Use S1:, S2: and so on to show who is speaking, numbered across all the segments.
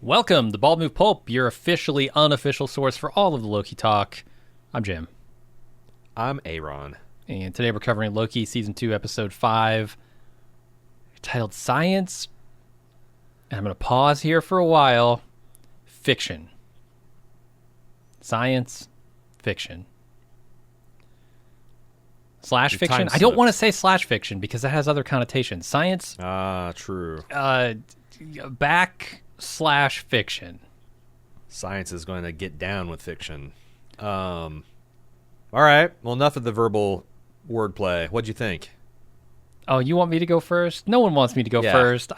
S1: Welcome to Bald Move Pulp, your officially unofficial source for all of the Loki talk. I'm Jim.
S2: I'm Aaron.
S1: And today we're covering Loki Season 2, Episode 5, titled Science. And I'm going to pause here for a while. Fiction. Science. Fiction. Slash fiction? I don't want to say slash fiction because that has other connotations. Science.
S2: True.
S1: Back/fiction.
S2: Science is going to get down with fiction. All right. Well, enough of the verbal wordplay. What'd you think?
S1: Oh, you want me to go first? No one wants me to go first.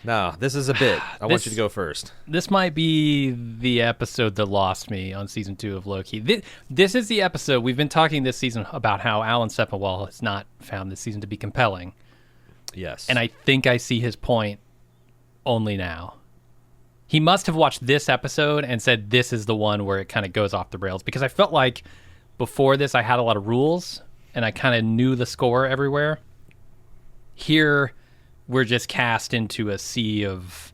S2: No, this is a bit. I want you to go first.
S1: This might be the episode that lost me on Season 2 of Loki. This is the episode. We've been talking this season about how Alan Sepinwall has not found this season to be compelling.
S2: Yes.
S1: And I think I see his point only now. He must have watched this episode and said this is the one where it kind of goes off the rails, because I felt like before this I had a lot of rules and I kind of knew the score everywhere. Here we're just cast into a sea of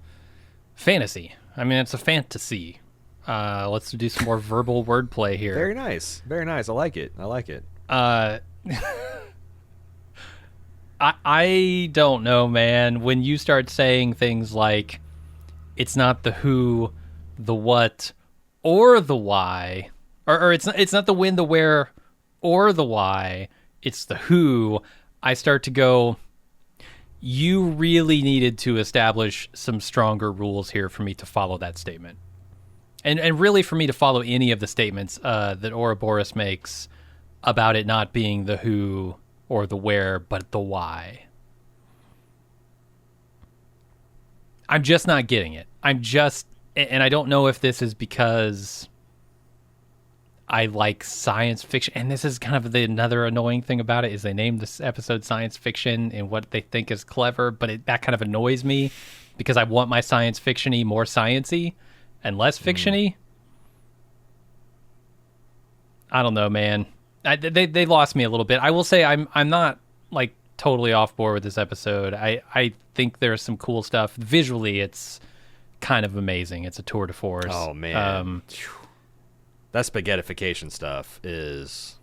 S1: fantasy. I mean, it's a fantasy. Let's do some more verbal wordplay here.
S2: Very nice. Very nice. I like it.
S1: I don't know, man. When you start saying things like, it's not the who, the what, or the why, or it's not the when, the where, or the why, it's the who, I start to go, you really needed to establish some stronger rules here for me to follow that statement. And really for me to follow any of the statements that Ouroboros makes about it not being the who or the where, but the why. I'm just not getting it. And I don't know if this is because I like science fiction. And this is kind of another annoying thing about it is they named this episode Science Fiction and what they think is clever, but that kind of annoys me because I want my science fiction-y more science-y and less fiction-y. I don't know, man. They lost me a little bit. I will say I'm not like totally off board with this episode. I think there's some cool stuff. Visually, it's kind of amazing. It's a tour de force.
S2: Oh, man. That spaghettification stuff is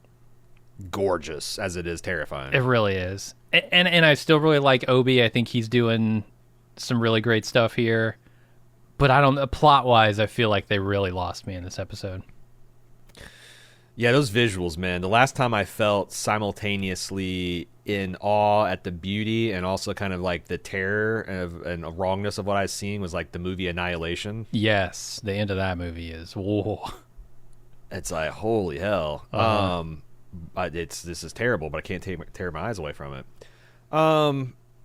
S2: gorgeous as it is terrifying.
S1: It really is. And I still really like Obi. I think he's doing some really great stuff here. But I don't, plot-wise, I feel like they really lost me in this episode.
S2: Yeah, those visuals, man. The last time I felt simultaneously in awe at the beauty and also kind of like the terror and wrongness of what I was seeing was like the movie Annihilation.
S1: Yes, the end of that movie is, whoa.
S2: It's like, holy hell. This is terrible, but I can't tear my eyes away from it.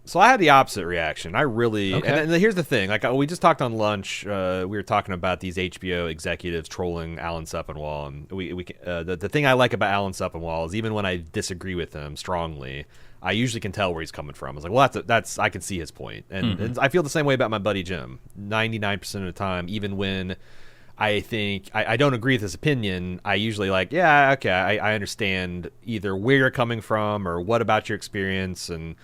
S2: So I had the opposite reaction. I really, and here's the thing. Like we just talked on lunch. We were talking about these HBO executives trolling Alan Sepinwall, and the thing I like about Alan Sepinwall is even when I disagree with him strongly, I usually can tell where he's coming from. I was like, well, that's I can see his point, and I feel the same way about my buddy Jim. 99% of the time, even when I think I don't agree with his opinion, I usually I understand either where you're coming from or what about your experience. And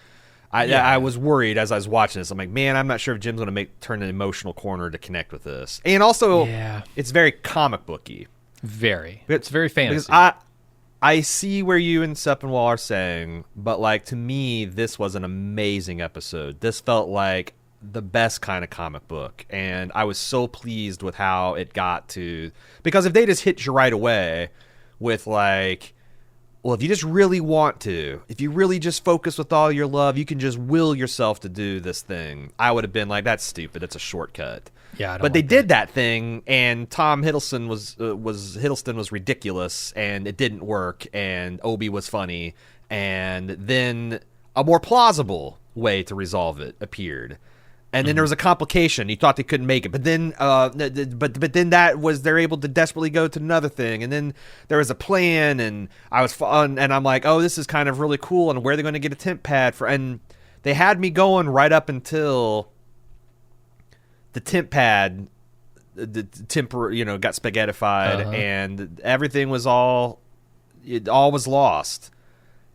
S2: I was worried as I was watching this. I'm like, man, I'm not sure if Jim's going to turn an emotional corner to connect with this. And also, it's very comic booky.
S1: It's very fantasy.
S2: Because I see where you and Sepinwall are saying, but like to me, this was an amazing episode. This felt like the best kind of comic book, and I was so pleased with how it got to, because if they just hit you right away with like, well, if you just really want to, if you really just focus with all your love, you can just will yourself to do this thing, I would have been like, that's stupid, it's a shortcut. But they did that thing, and Tom Hiddleston was ridiculous, and it didn't work, and Obi was funny, and then a more plausible way to resolve it appeared. And then there was a complication. You thought they couldn't make it, but then, then they're able to desperately go to another thing, and then there was a plan, and I was fun, and I'm like, oh, this is kind of really cool, and where are they going to get a temp pad for? And they had me going right up until the temp pad, the temper, got spaghettified, and everything was all was lost.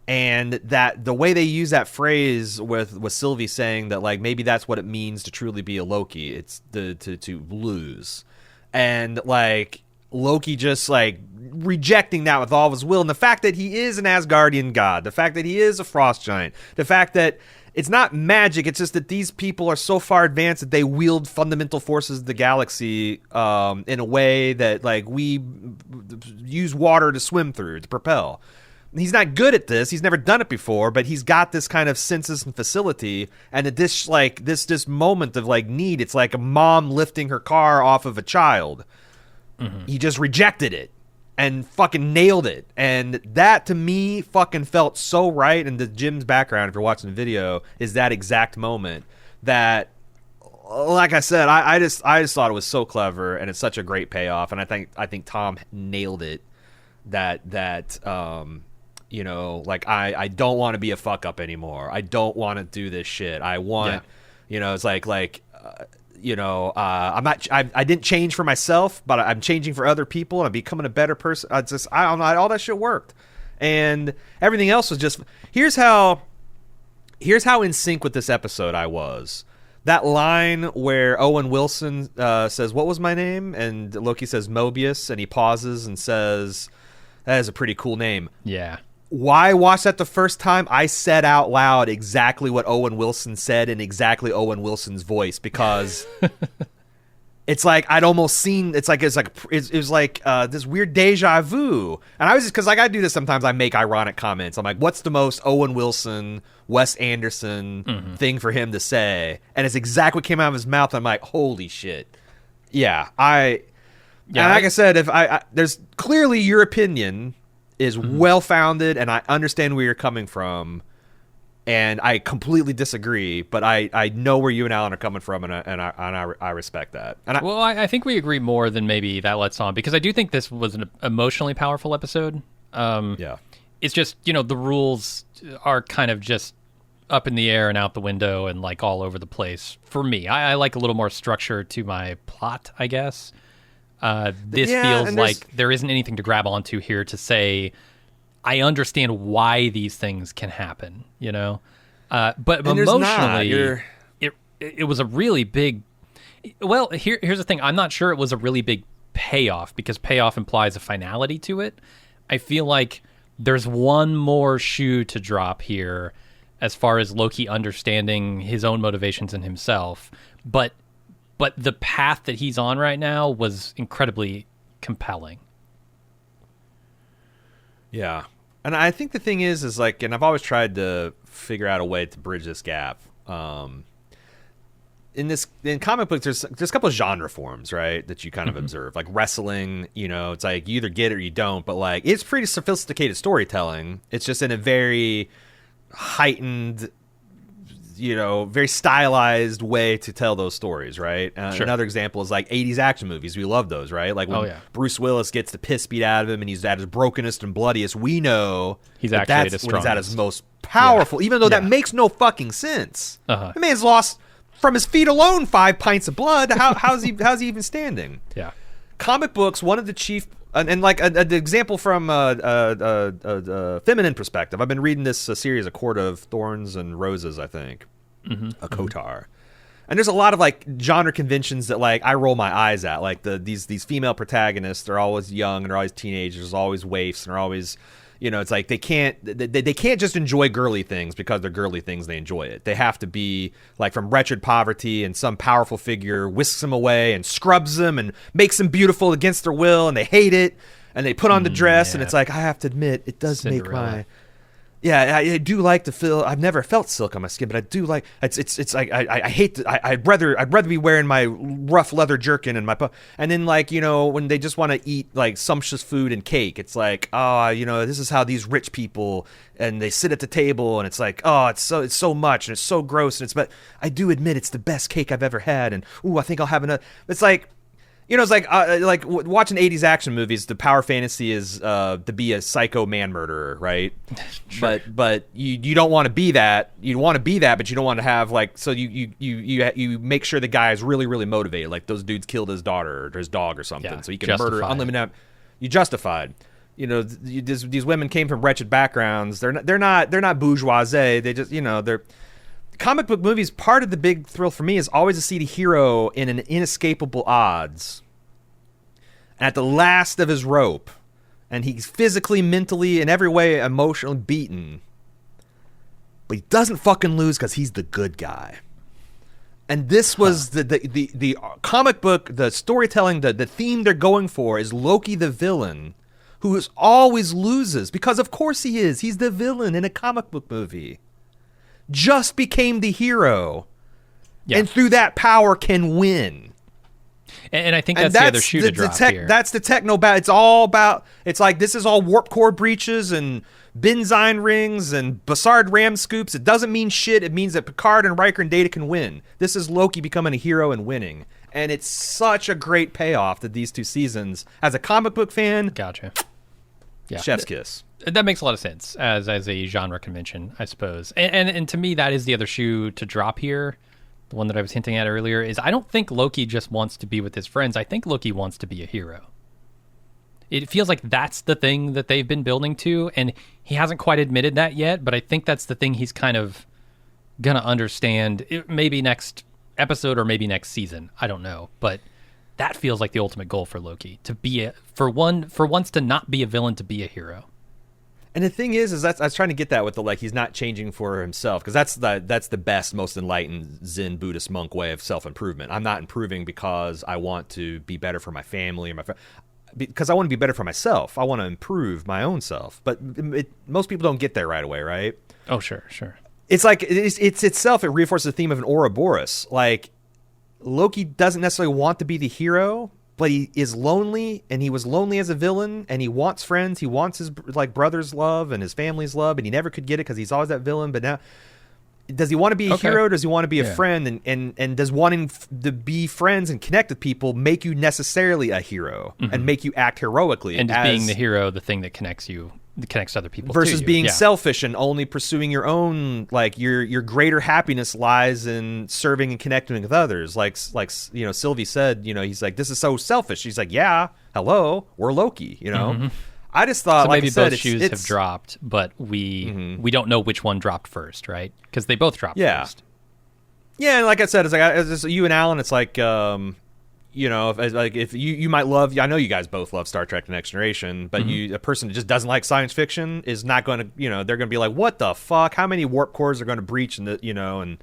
S2: And that the way they use that phrase with Sylvie saying that, like, maybe that's what it means to truly be a Loki. It's to lose. And, like, Loki just, like, rejecting that with all of his will. And the fact that he is an Asgardian god, the fact that he is a frost giant, the fact that it's not magic, it's just that these people are so far advanced that they wield fundamental forces of the galaxy in a way that, like, we use water to swim through, to propel. He's not good at this. He's never done it before, but he's got this kind of senses and facility. And at this, like, this moment of, like, need, it's like a mom lifting her car off of a child. Mm-hmm. He just rejected it and fucking nailed it. And that, to me, fucking felt so right. And the Jim's background, if you're watching the video, is that exact moment that, like I said, I just thought it was so clever, and it's such a great payoff. And I think Tom nailed it. You know, like, I don't want to be a fuck up anymore. I don't want to do this shit. I want, you know, it's like, you know, I didn't change for myself, but I'm changing for other people, and I'm becoming a better person. I don't know, all that shit worked. And everything else was just, here's how in sync with this episode I was. That line where Owen Wilson says, "What was my name?" And Loki says Mobius, and he pauses and says, "That is a pretty cool name."
S1: Yeah.
S2: Why I watched that the first time, I said out loud exactly what Owen Wilson said in exactly Owen Wilson's voice, because it's like I'd almost seen. It was like this weird deja vu, and I was just, because, like, I do this sometimes. I make ironic comments. I'm like, "What's the most Owen Wilson, Wes Anderson thing for him to say?" And it's exactly what came out of his mouth. I'm like, "Holy shit!" Yeah, and like I said, if I there's clearly your opinion is well-founded, and I understand where you're coming from, and I completely disagree, but I know where you and Alan are coming from, and I respect that. And
S1: I think we agree more than maybe that lets on, because I do think this was an emotionally powerful episode. It's just, you know, the rules are kind of just up in the air and out the window and, like, all over the place. For me, I like a little more structure to my plot, I guess. This feels like there isn't anything to grab onto here to say, I understand why these things can happen, you know? But emotionally, it was a really big... Well, here's the thing. I'm not sure it was a really big payoff, because payoff implies a finality to it. I feel like there's one more shoe to drop here as far as Loki understanding his own motivations in himself. But the path that he's on right now was incredibly compelling.
S2: Yeah. And I think the thing is like, and I've always tried to figure out a way to bridge this gap. In comic books, there's a couple of genre forms, right, that you kind of observe. Like wrestling, you know, it's like you either get it or you don't, but, like, it's pretty sophisticated storytelling. It's just in a very heightened, you know, very stylized way to tell those stories, right?
S1: Sure.
S2: Another example is like 80s action movies. We love those, right? Like when Bruce Willis gets the piss beat out of him and he's at his brokenest and bloodiest, we know
S1: he's actually at his strongest.
S2: He's at his most powerful, even though that makes no fucking sense. The man's lost from his feet alone 5 pints of blood. How's he even standing?
S1: Yeah.
S2: Comic books, one of the chief... And like an example from a feminine perspective, I've been reading this series, A Court of Thorns and Roses, I think, a Kotar, and there's a lot of like genre conventions that like I roll my eyes at. Like these female protagonists, they're always young and they're always teenagers, always waifs, and they're always, you know, it's like they can't just enjoy girly things because they're girly things. They enjoy it. They have to be like from wretched poverty, and some powerful figure whisks them away and scrubs them and makes them beautiful against their will, and they hate it, and they put on the dress, and it's like, I have to admit, it does Cinderella. Make my... Yeah, I do like to feel. I've never felt silk on my skin, but I do like. It's like I hate. I'd rather be wearing my rough leather jerkin and my. And then, like, you know, when they just want to eat like sumptuous food and cake, it's like, oh, you know, this is how these rich people, and they sit at the table, and it's like, oh, it's so much, and it's so gross, and it's. But I do admit it's the best cake I've ever had, and I think I'll have another. It's like. You know, it's like watching 80s action movies. The power fantasy is to be a psycho man murderer, right? Sure. But you don't want to be that. You want to be that, but you don't want to have like. So you make sure the guy is really, really motivated. Like those dudes killed his daughter or his dog or something, so he can murder unlimited. You justified. these women came from wretched backgrounds. They're not bourgeoisie. They just, they're comic book movies. Part of the big thrill for me is always to see the hero in an inescapable odds, at the last of his rope, and he's physically, mentally, in every way, emotionally beaten, but he doesn't fucking lose because he's the good guy. And this was the comic book, the storytelling, the theme they're going for is Loki the villain, who always loses, because of course he is. He's the villain in a comic book movie. Just became the hero, and through that power can win.
S1: And I think that's the other shoe to drop here.
S2: That's the techno battle. It's all about, it's like, this is all warp core breaches and Benzine rings and Bassard ram scoops. It doesn't mean shit. It means that Picard and Riker and Data can win. This is Loki becoming a hero and winning. And it's such a great payoff to these 2 seasons. As a comic book fan,
S1: gotcha. Yeah,
S2: chef's kiss.
S1: That makes a lot of sense as a genre convention, I suppose. And to me, that is the other shoe to drop here. The one that I was hinting at earlier is I don't think Loki just wants to be with his friends. I think Loki wants to be a hero. It feels like that's the thing that they've been building to, and he hasn't quite admitted that yet, but I think that's the thing he's kind of going to understand, maybe next episode or maybe next season. I don't know, but that feels like the ultimate goal for Loki, to be for once to not be a villain, to be a hero.
S2: And the thing is I was trying to get that with the, like, he's not changing for himself, because that's the best, most enlightened Zen Buddhist monk way of self-improvement. I'm not improving because I want to be better for my family or because I want to be better for myself. I want to improve my own self. But most people don't get there right away, right?
S1: Oh, sure.
S2: It's like, it's itself, it reinforces the theme of an Ouroboros. Like, Loki doesn't necessarily want to be the hero, but he is lonely, and he was lonely as a villain, and he wants friends. He wants his brother's love and his family's love, and he never could get it because he's always that villain. But now, does he want to be a hero? Does he want to be a friend? And does wanting to be friends and connect with people make you necessarily a hero and make you act heroically?
S1: And just being the hero, the thing that connects other people
S2: versus
S1: to you.
S2: Being selfish and only pursuing your own, like, your greater happiness lies in serving and connecting with others. Like Sylvie said, he's like, this is so selfish. She's like, yeah, hello, we're Loki, I just thought,
S1: so
S2: like
S1: maybe
S2: I said,
S1: both shoes have dropped, but we don't know which one dropped first, right? Because they both dropped first.
S2: Yeah, and like I said, it's you and Alan, it's like, if you might love, I know you guys both love Star Trek: The Next Generation, but a person that just doesn't like science fiction is not going to, they're going to be like, what the fuck? How many warp cores are going to breach, and and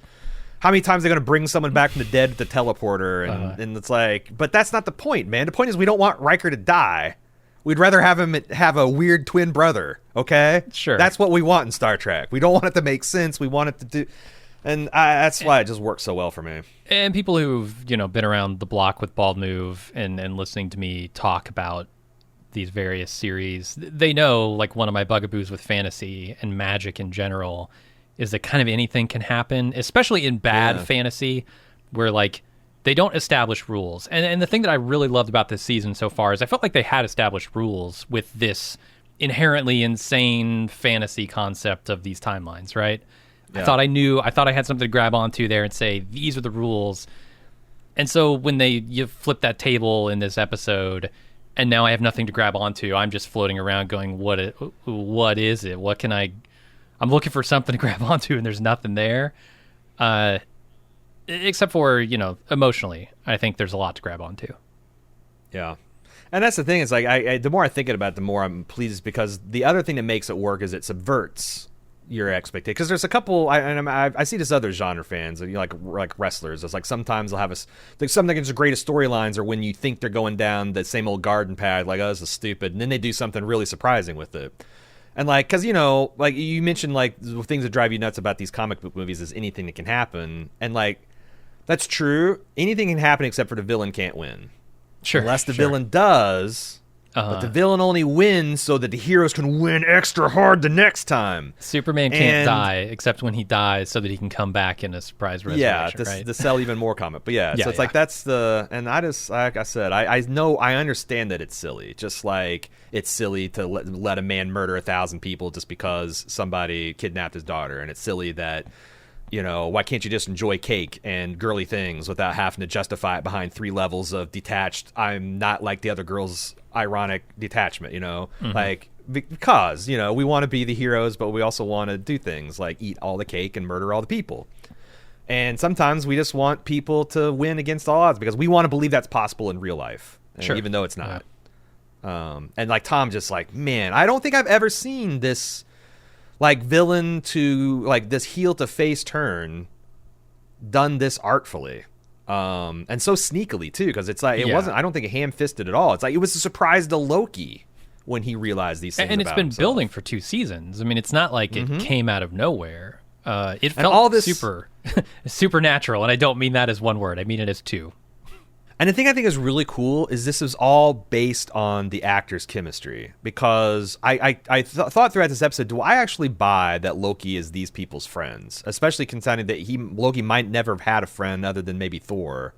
S2: how many times they're going to bring someone back from the dead with the teleporter, and it's like, but that's not the point, man. The point is we don't want Riker to die. We'd rather have him have a weird twin brother, okay?
S1: Sure.
S2: That's what we want in Star Trek. We don't want it to make sense. We want it to do... And that's why it just works so well for me.
S1: And people who've, been around the block with Bald Move and listening to me talk about these various series, they know, like, one of my bugaboos with fantasy and magic in general is that kind of anything can happen, especially in bad fantasy, where, like, they don't establish rules. And the thing that I really loved about this season so far is I felt like they had established rules with this inherently insane fantasy concept of these timelines, right? Yeah. I thought I had something to grab onto there and say, these are the rules. And so when you flip that table in this episode, and now I have nothing to grab onto, I'm just floating around going, what is it? What can I'm looking for something to grab onto, and there's nothing there. Except for, emotionally, I think there's a lot to grab onto. Yeah.
S2: And that's the thing, is like, the more I think about it, the more I'm pleased, because the other thing that makes it work is it subverts your expectation. Because there's a couple, I see this other genre fans, like wrestlers. It's like sometimes they'll have something that's the greatest storylines, or when you think they're going down the same old garden path, like, oh, this is stupid, and then they do something really surprising with it. And like, because like you mentioned, like, the things that drive you nuts about these comic book movies is anything that can happen, and like, that's true. Anything can happen except for the villain can't win.
S1: Sure.
S2: Unless the villain does. But the villain only wins so that the heroes can win extra hard the next time.
S1: Superman can't die except when he dies so that he can come back in a surprise resurrection, right?
S2: To sell even more comic. But so it's like, that's the... And I just, like I said, I know, I understand that it's silly. Just like it's silly to let a man murder 1,000 people just because somebody kidnapped his daughter. And it's silly that why can't you just enjoy cake and girly things without having to justify it behind 3 levels of detached, I'm not like the other girls, ironic detachment, like, because, we want to be the heroes, but we also want to do things like eat all the cake and murder all the people. And sometimes we just want people to win against all odds because we want to believe that's possible in real life, even though it's not. And like Tom just like, man, I don't think I've ever seen this like villain to like this heel to face turn done this artfully. And so sneakily too, because it's like, it wasn't, I don't think ham-fisted at all. It's like, it was a surprise to Loki when he realized these things.
S1: And it's been
S2: himself.
S1: Building for 2 seasons. I mean, it's not like it came out of nowhere. It felt
S2: all this
S1: super supernatural, and I don't mean that as one word. I mean it as 2.
S2: And the thing I think is really cool is this is all based on the actors' chemistry, because I thought throughout this episode, do I actually buy that Loki is these people's friends, especially considering that Loki might never have had a friend other than maybe Thor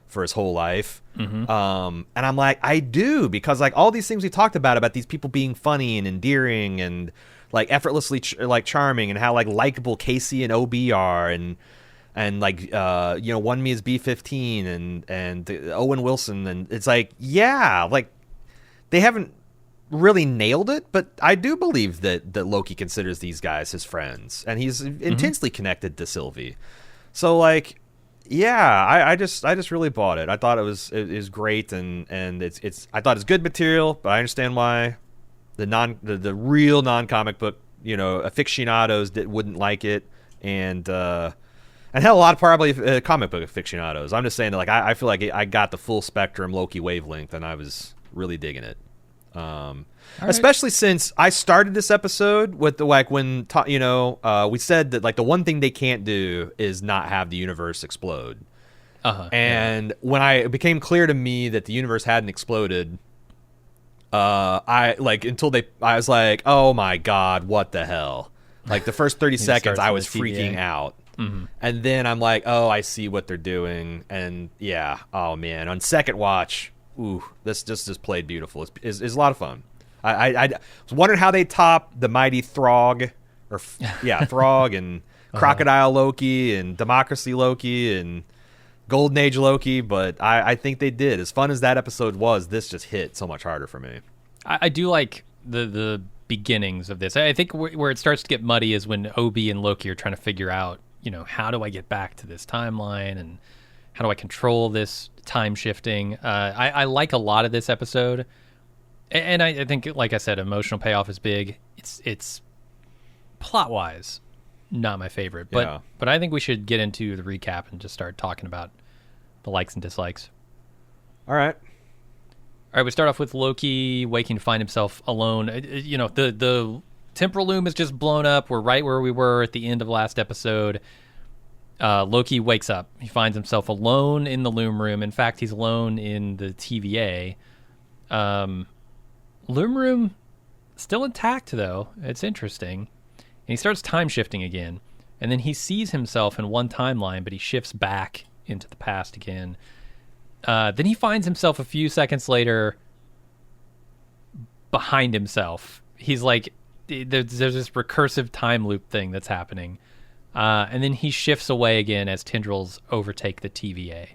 S2: for his whole life. And I'm like, I do, because like all these things we talked about these people being funny and endearing and like effortlessly charming, and how like likable Casey and OB are, and like One Me is B-15 and Owen Wilson, and it's like, yeah, like they haven't really nailed it, but I do believe that Loki considers these guys his friends, and he's intensely connected to Sylvie. So like, yeah, I just really bought it. I thought it was great, and it's I thought it's good material, but I understand why the real non-comic book aficionados wouldn't like it, and hell, a lot of probably comic book aficionados. I'm just saying that, like, I feel like I got the full spectrum Loki wavelength, and I was really digging it. Especially since I started this episode with the like when we said that like the one thing they can't do is not have the universe explode. And when it became clear to me that the universe hadn't exploded, I was like, oh my god, what the hell? Like the first 30 seconds, I was freaking out. And then I'm like, oh, I see what they're doing. And yeah, oh man, on second watch, ooh, this just played beautiful. It's a lot of fun. I was wondering how they top the mighty Throg, Throg and Crocodile Loki and Democracy Loki and Golden Age Loki, but I think they did. As fun as that episode was, this just hit so much harder for me.
S1: I do like the beginnings of this. I think where it starts to get muddy is when Obi and Loki are trying to figure out, how do I get back to this timeline and how do I control this time shifting? I like a lot of this episode, and I think, like I said, emotional payoff is big. It's plot wise not my favorite, but I think we should get into the recap and just start talking about the likes and dislikes.
S2: All right,
S1: we start off with Loki waking to find himself alone. The temporal loom is just blown up. We're right where we were at the end of last episode. Loki wakes up. He finds himself alone in the loom room. In fact, he's alone in the TVA. Loom room still intact, though. It's interesting. And he starts time shifting again. And then he sees himself in one timeline, but he shifts back into the past again. Then he finds himself a few seconds later behind himself. He's like, there's this recursive time loop thing that's happening. And then he shifts away again as tendrils overtake the TVA.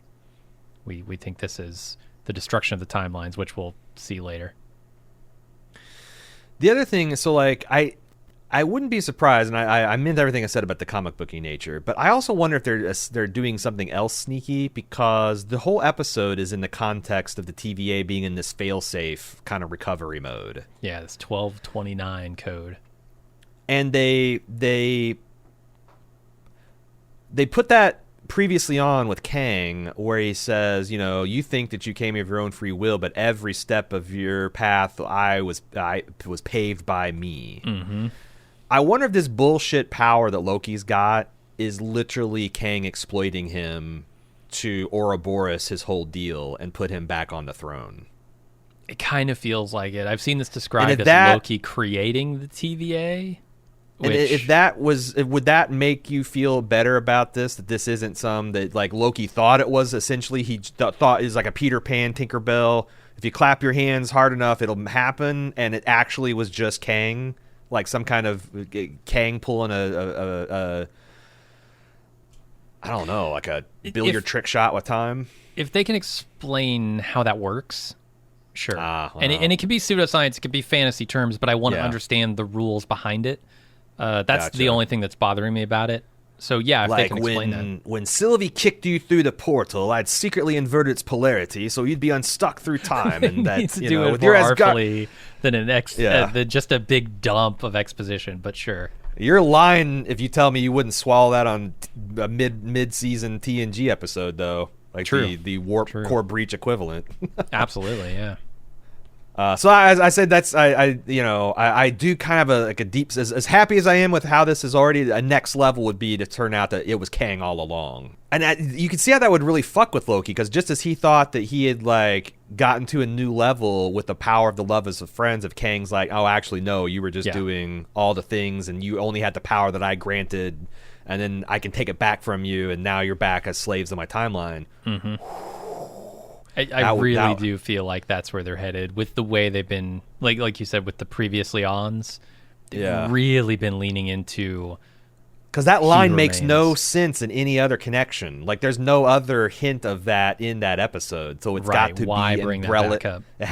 S1: We think this is the destruction of the timelines, which we'll see later.
S2: The other thing is, so like, I wouldn't be surprised, and I meant everything I said about the comic booky nature, but I also wonder if they're doing something else sneaky, because the whole episode is in the context of the TVA being in this fail-safe kind of recovery mode.
S1: Yeah, this 1229 code.
S2: And they put that previously on with Kang, where he says, you think that you came of your own free will, but every step of your path was paved by me. Mm-hmm. I wonder if this bullshit power that Loki's got is literally Kang exploiting him to Ouroboros his whole deal and put him back on the throne.
S1: It kind of feels like it. I've seen this described as Loki creating the TVA.
S2: And would that make you feel better about this? That this isn't some that like Loki thought it was. Essentially, he thought is like a Peter Pan, Tinkerbell. If you clap your hands hard enough, it'll happen. And it actually was just Kang, like some kind of Kang pulling I don't know, like a billiard trick shot with time.
S1: If they can explain how that works, sure.
S2: Well.
S1: And it can be pseudoscience, it could be fantasy terms, but I want to
S2: Yeah.
S1: understand the rules behind it. That's
S2: Gotcha.
S1: the only thing that's bothering me about it. So yeah, if they
S2: Like
S1: can explain that.
S2: when Sylvie kicked you through the portal, I'd secretly inverted its polarity so you'd be unstuck through time, and that
S1: Needs to
S2: you
S1: do
S2: know
S1: it
S2: with
S1: more
S2: your Asgard,
S1: artfully than than just a big dump of exposition. But sure,
S2: you're lying if you tell me you wouldn't swallow that on a mid-season TNG episode though, like
S1: True.
S2: the warp core breach equivalent.
S1: absolutely, yeah.
S2: So I said I do kind of like a deep, as happy as I am with how this is already, a next level would be to turn out that it was Kang all along. And you can see how that would really fuck with Loki, because just as he thought that he had like gotten to a new level with the power of the love as of friends, if Kang's like, oh, actually no, you were just doing all the things and you only had the power that I granted, and then I can take it back from you, and now you're back as slaves of my timeline.
S1: Mm-hmm. I really do feel like that's where they're headed with the way they've been, like you said, with the previously ons. They've really been leaning into,
S2: because that line makes no sense in any other connection. Like there's no other hint of that in that episode, so it's got to be
S1: bring
S2: umbrella.
S1: that back up?
S2: It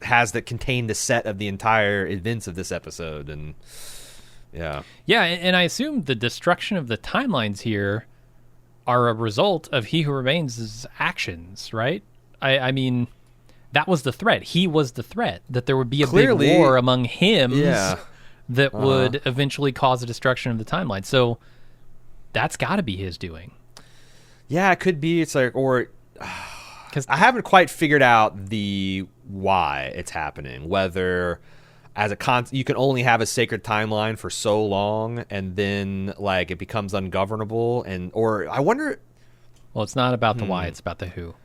S2: has to contain the set of the entire events of this episode, and yeah,
S1: and I assume the destruction of the timelines here are a result of He Who Remains' actions, right? I mean, that was the threat. He was the threat, that there would be a big war among hymns that would eventually cause the destruction of the timeline. So that's got to be his doing.
S2: Yeah, it could be. It's like, or because I haven't quite figured out the why it's happening. Whether as you can only have a sacred timeline for so long, and then like it becomes ungovernable, or I wonder.
S1: Well, it's not about the why; it's about the who.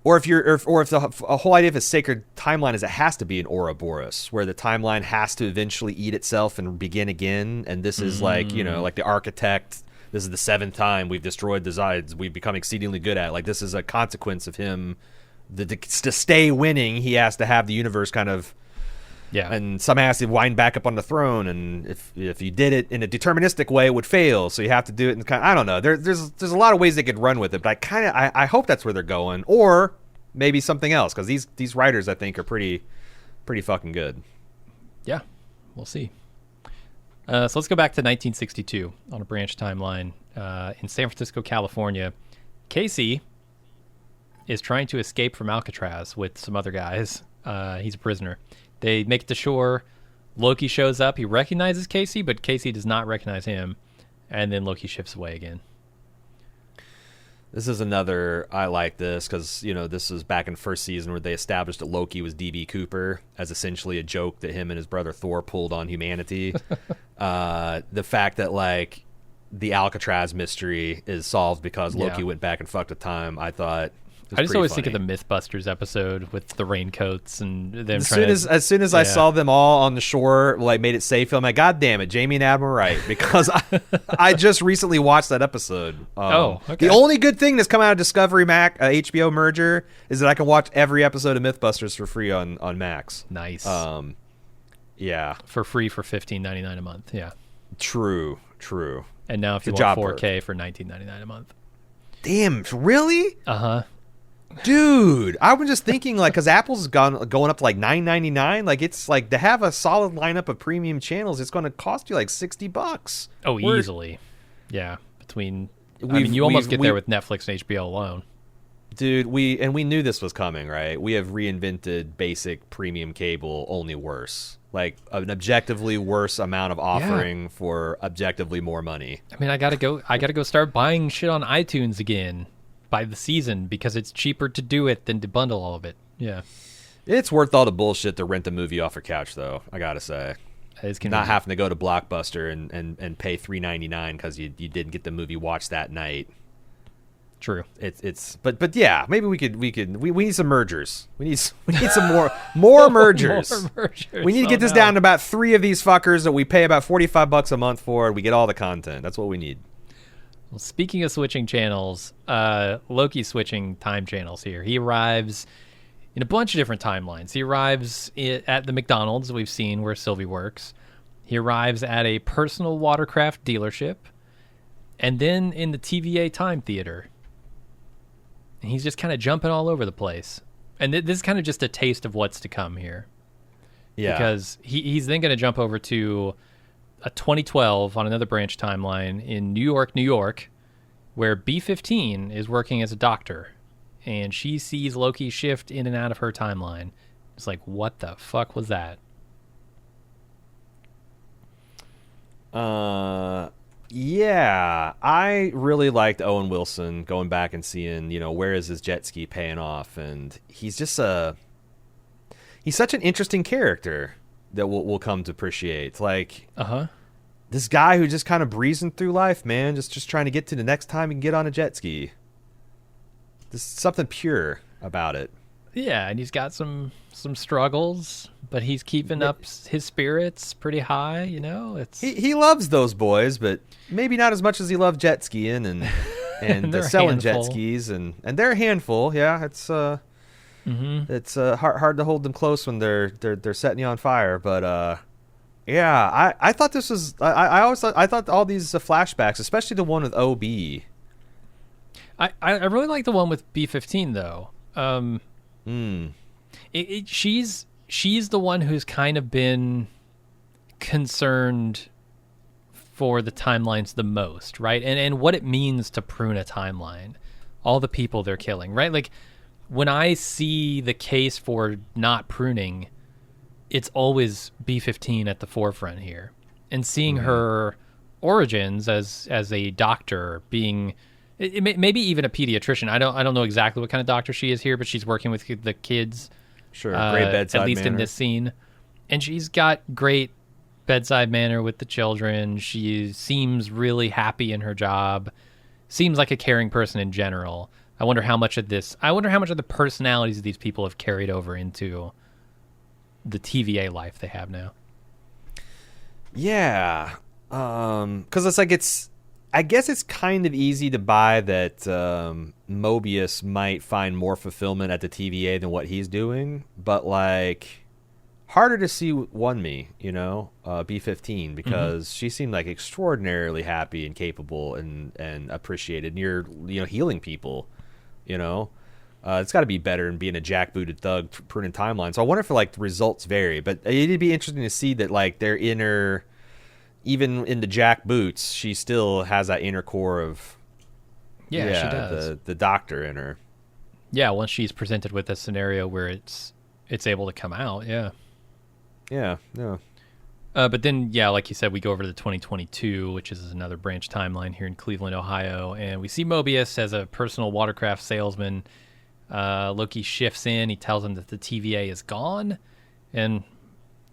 S2: Or if the whole idea of a sacred timeline is it has to be an Ouroboros, where the timeline has to eventually eat itself and begin again. And this is like, like the architect. This is the 7th time we've destroyed the Zides. We've become exceedingly good at it. Like this is a consequence of him. To stay winning, he has to have the universe kind of. Yeah, and somehow has to wind back up on the throne, and if you did it in a deterministic way, it would fail. So you have to do it in kind of, I don't know. There's a lot of ways they could run with it, but I hope that's where they're going, or maybe something else, because these writers I think are pretty fucking good.
S1: Yeah, we'll see. So let's go back to 1962 on a branch timeline in San Francisco, California. Casey is trying to escape from Alcatraz with some other guys. He's a prisoner. They make it to shore. Loki shows up. He recognizes Casey, but Casey does not recognize him. And then Loki shifts away again.
S2: This is another, I like this, because, this is back in first season where they established that Loki was D.B. Cooper as essentially a joke that him and his brother Thor pulled on humanity. The fact that, like, the Alcatraz mystery is solved because Loki went back and fucked with time, I thought...
S1: I just always think of the Mythbusters episode with the raincoats and them
S2: as soon as I saw them all on the shore, like made it safe, I'm like, God damn it, Jamie and Adam were right, because I just recently watched that episode.
S1: Okay.
S2: The only good thing that's come out of Discovery Mac HBO merger is that I can watch every episode of Mythbusters for free on Max.
S1: Nice.
S2: Yeah,
S1: for free for $15.99 a month. Yeah.
S2: True.
S1: And now if you want 4K for $19.99 a month.
S2: Damn, really?
S1: Uh-huh.
S2: Dude, I was just thinking, like, because Apple's going up to like $9.99. Like, it's like to have a solid lineup of premium channels, it's going to cost you like $60.
S1: Oh, easily. Yeah, you almost get there with Netflix and HBO alone.
S2: Dude, we knew this was coming, right? We have reinvented basic premium cable, only worse. Like an objectively worse amount of offering for objectively more money.
S1: I mean, I gotta go start buying shit on iTunes again by the season, because it's cheaper to do it than to bundle all of it. Yeah.
S2: It's worth all the bullshit to rent a movie off your couch, though, I gotta say. Not having to go to Blockbuster and pay $3.99 because you didn't get the movie watched that night.
S1: True.
S2: But yeah, maybe we need some mergers. We need some more mergers.
S1: More mergers.
S2: We need to get this down to about 3 of these fuckers that we pay about $45 a month for, and we get all the content. That's what we need.
S1: Well, speaking of switching channels, Loki's switching time channels here. He arrives in a bunch of different timelines. He arrives at the McDonald's we've seen where Sylvie works. He arrives at a personal watercraft dealership. and then in the TVA Time Theater. And he's just kind of jumping all over the place. And this is kind of just a taste of what's to come here.
S2: Yeah.
S1: Because he's then going to jump over to a 2012 on another branch timeline in New York, where B-15 is working as a doctor. And she sees Loki shift in and out of her timeline. It's like, what the fuck was that?
S2: Yeah, I really liked Owen Wilson going back and seeing, where is his jet ski paying off, and he's just he's such an interesting character that we'll come to appreciate. Like, this guy who just kind of breezing through life, man, just trying to get to the next time he can get on a jet ski. There's something pure about it.
S1: Yeah, and he's got some struggles, but he's keeping up his spirits pretty high, It's
S2: he loves those boys, but maybe not as much as he loved jet skiing and selling jet skis, and they're a handful. Yeah, it's it's hard to hold them close when they're setting you on fire. But yeah, I thought this was I thought all these flashbacks, especially the one with OB.
S1: I really like the one with B-15 though. She's the one who's kind of been concerned for the timelines the most, right? And what it means to prune a timeline, all the people they're killing, right? Like when I see the case for not pruning, it's always B-15 at the forefront here, and seeing her origins as a doctor, being maybe even a pediatrician. I don't know exactly what kind of doctor she is here, but she's working with the kids.
S2: Sure, great bedside
S1: at least
S2: manner.
S1: In this scene, and she's got great bedside manner with the children. She seems really happy in her job. Seems like a caring person in general. I wonder how much of the personalities of these people have carried over into the TVA life they have now.
S2: Yeah, because it's like I guess it's kind of easy to buy that Mobius might find more fulfillment at the TVA than what he's doing, but like harder to see One-Me, B-15, because she seemed like extraordinarily happy and capable and appreciated. And you're healing people, it's got to be better than being a jackbooted thug pruning timeline. So I wonder if like the results vary, but it'd be interesting to see that like their inner. Even in the jack boots, she still has that inner core of
S1: she does.
S2: The doctor in her.
S1: Yeah, once she's presented with a scenario where it's able to come out, yeah. But then, like you said, we go over to the 2022, which is another branch timeline here in Cleveland, Ohio, and we see Mobius as a personal watercraft salesman. Loki shifts in. He tells him that the TVA is gone, and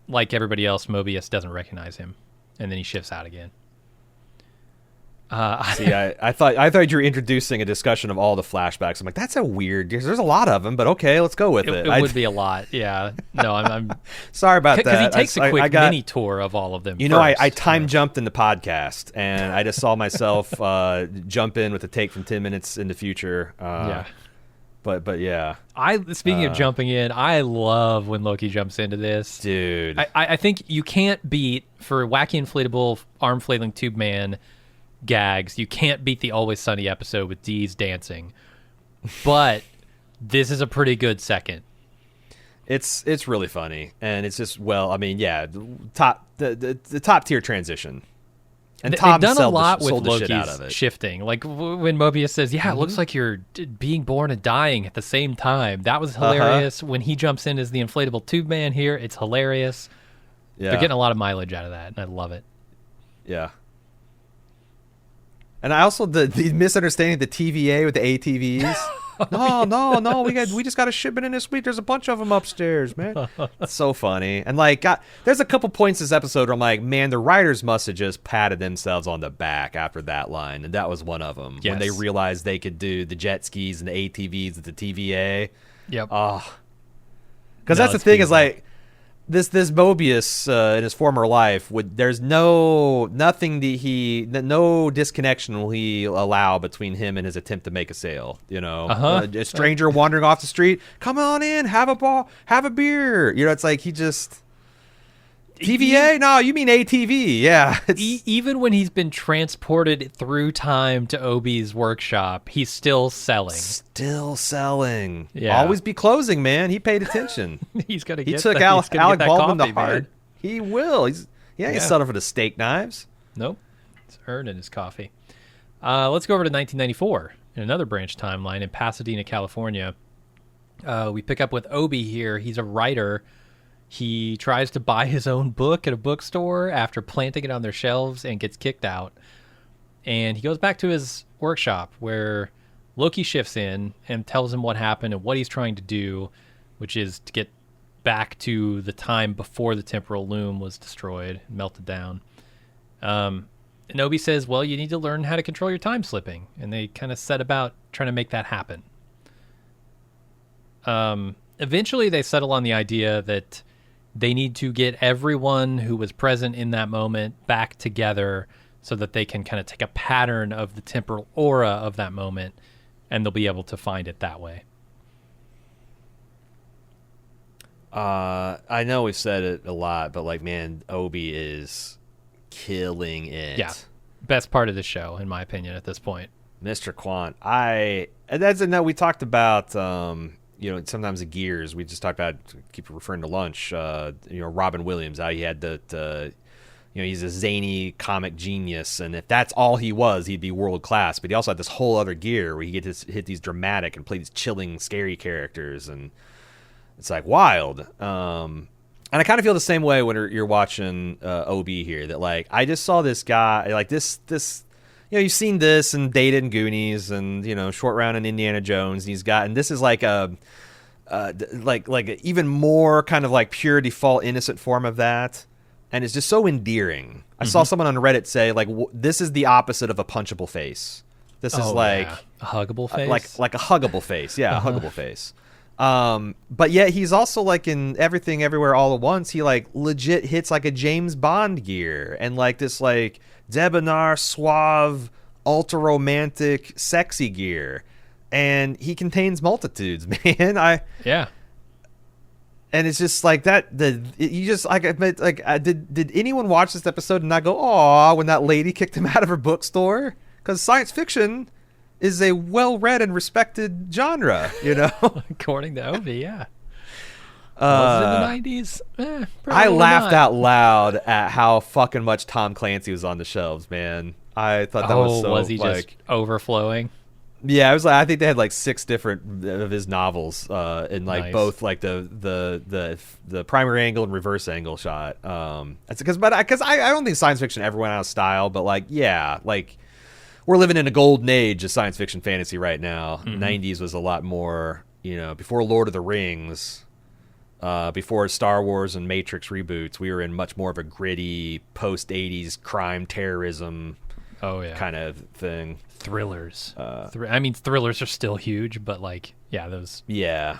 S1: like everybody else, Mobius doesn't recognize him. And then he shifts out again.
S2: See, I thought you were introducing a discussion of all the flashbacks. I'm like, that's a weird. There's a lot of them, but okay, let's go with it.
S1: It would be a lot, yeah. No, I'm
S2: sorry about that.
S1: Because he takes a quick mini tour of all of them.
S2: I time jumped in the podcast, and I just saw myself jump in with a take from 10 minutes in the future. Yeah. But yeah.
S1: Speaking of jumping in, I love when Loki jumps into this.
S2: Dude.
S1: I think you can't beat, for wacky inflatable arm flailing tube man gags, you can't beat the Always Sunny episode with Dee's dancing. But this is a pretty good second.
S2: It's really funny. And it's just, the top tier transition. And
S1: they've done a lot with Loki's shifting. Like when Mobius says, it looks like you're being born and dying at the same time. That was hilarious. When he jumps in as the inflatable tube man here, it's hilarious. Yeah. They're getting a lot of mileage out of that, and I love it.
S2: Yeah. And I also, the misunderstanding of the TVA with the ATVs. No, we just got a shipment in this week. There's a bunch of them upstairs, man. It's so funny. And like, there's a couple points this episode where I'm like, man, the writers must have just patted themselves on the back after that line, and that was one of them. Yes. When they realized they could do the jet skis and the ATVs at the TVA.
S1: Yep.
S2: Oh, because that's the thing beautiful. Is like this Mobius in his former life there's no disconnection will he allow between him and his attempt to make a sale. A stranger wandering off the street, come on in, have a beer. It's like he just TVA? No, you mean ATV. Yeah.
S1: Even when he's been transported through time to Obi's workshop, he's still selling.
S2: Still selling.
S1: Yeah.
S2: Always be closing, man. He paid attention.
S1: He's going to
S2: He
S1: get
S2: took
S1: that,
S2: Alec Baldwin
S1: coffee,
S2: to heart.
S1: man.
S2: He will. He's settled for the steak knives.
S1: Nope. He's earning his coffee. Let's go over to 1994 in another branch timeline in Pasadena, California. We pick up with Obi here. He's a writer. He tries to buy his own book at a bookstore after planting it on their shelves and gets kicked out. And he goes back to his workshop where Loki shifts in and tells him what happened and what he's trying to do, which is to get back to the time before the temporal loom was destroyed and melted down. And Obi says, well, you need to learn how to control your time slipping. And they kind of set about trying to make that happen. Eventually, they settle on the idea that they need to get everyone who was present in that moment back together so that they can kind of take a pattern of the temporal aura of that moment, and they'll be able to find it that way.
S2: I know we've said it a lot, but like, man, Obi is killing it.
S1: Yeah. Best part of the show, in my opinion, at this point.
S2: Mr. Quant. That's a note we talked about, sometimes the gears. We just talked about, keep referring to lunch, Robin Williams, how he had that, he's a zany comic genius. And if that's all he was, he'd be world class. But he also had this whole other gear where he gets to hit these dramatic and play these chilling, scary characters. And it's like wild. And I kind of feel the same way when you're watching OB here, that like, I just saw this guy, like this, you've seen this and Data and Goonies and, Short Round and Indiana Jones. And this is like a even more kind of like pure default innocent form of that. And it's just so endearing. I saw someone on Reddit say like, this is the opposite of a punchable face. This is like
S1: a huggable face,
S2: like a huggable face. Yeah. A huggable face. But yet he's also like in Everything Everywhere All at Once. He like legit hits like a James Bond gear and like this like debonair, suave, ultra romantic, sexy gear, and he contains multitudes, man. And it's just like that. Did anyone watch this episode and not go, "Aw," when that lady kicked him out of her bookstore? Because science fiction is a well-read and respected genre,
S1: According to Obi, yeah. Was it in the 90s?
S2: I laughed out loud at how fucking much Tom Clancy was on the shelves, man. I thought that was so,
S1: was he just overflowing?
S2: Yeah, it was like, I think they had like 6 different of his novels in like nice. Both like the primary angle and reverse angle shot. That's because I don't think science fiction ever went out of style, but like, yeah, like we're living in a golden age of science fiction fantasy right now. 90s was a lot more, before Lord of the Rings, before Star Wars and Matrix reboots, we were in much more of a gritty post 80s crime terrorism kind of thing.
S1: Thrillers. Thrillers are still huge, but like, yeah, those.
S2: Yeah.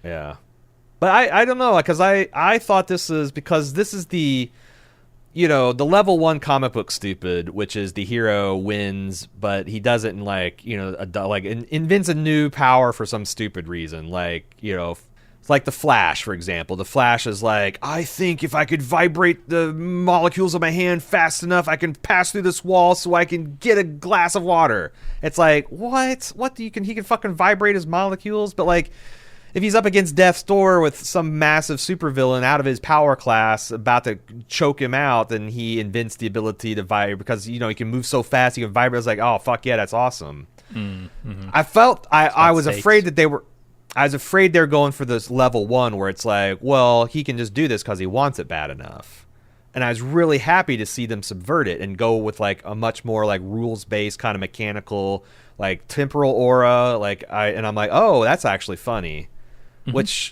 S2: But I don't know, because I thought this is the, the level 1 comic book stupid, which is the hero wins, but he does it in like, invents a new power for some stupid reason. Like, it's like the Flash, for example. The Flash is like, I think if I could vibrate the molecules of my hand fast enough, I can pass through this wall so I can get a glass of water. It's like, what? He can fucking vibrate his molecules? But like, if he's up against Death's Door with some massive supervillain out of his power class about to choke him out, then he invents the ability to vibrate because, he can move so fast, he can vibrate. It's like, oh, fuck yeah, that's awesome. I felt, I was afraid that they were going for this level 1 where it's like, well, he can just do this because he wants it bad enough. And I was really happy to see them subvert it and go with like a much more like rules-based kind of mechanical, like temporal aura. I'm like, oh, that's actually funny.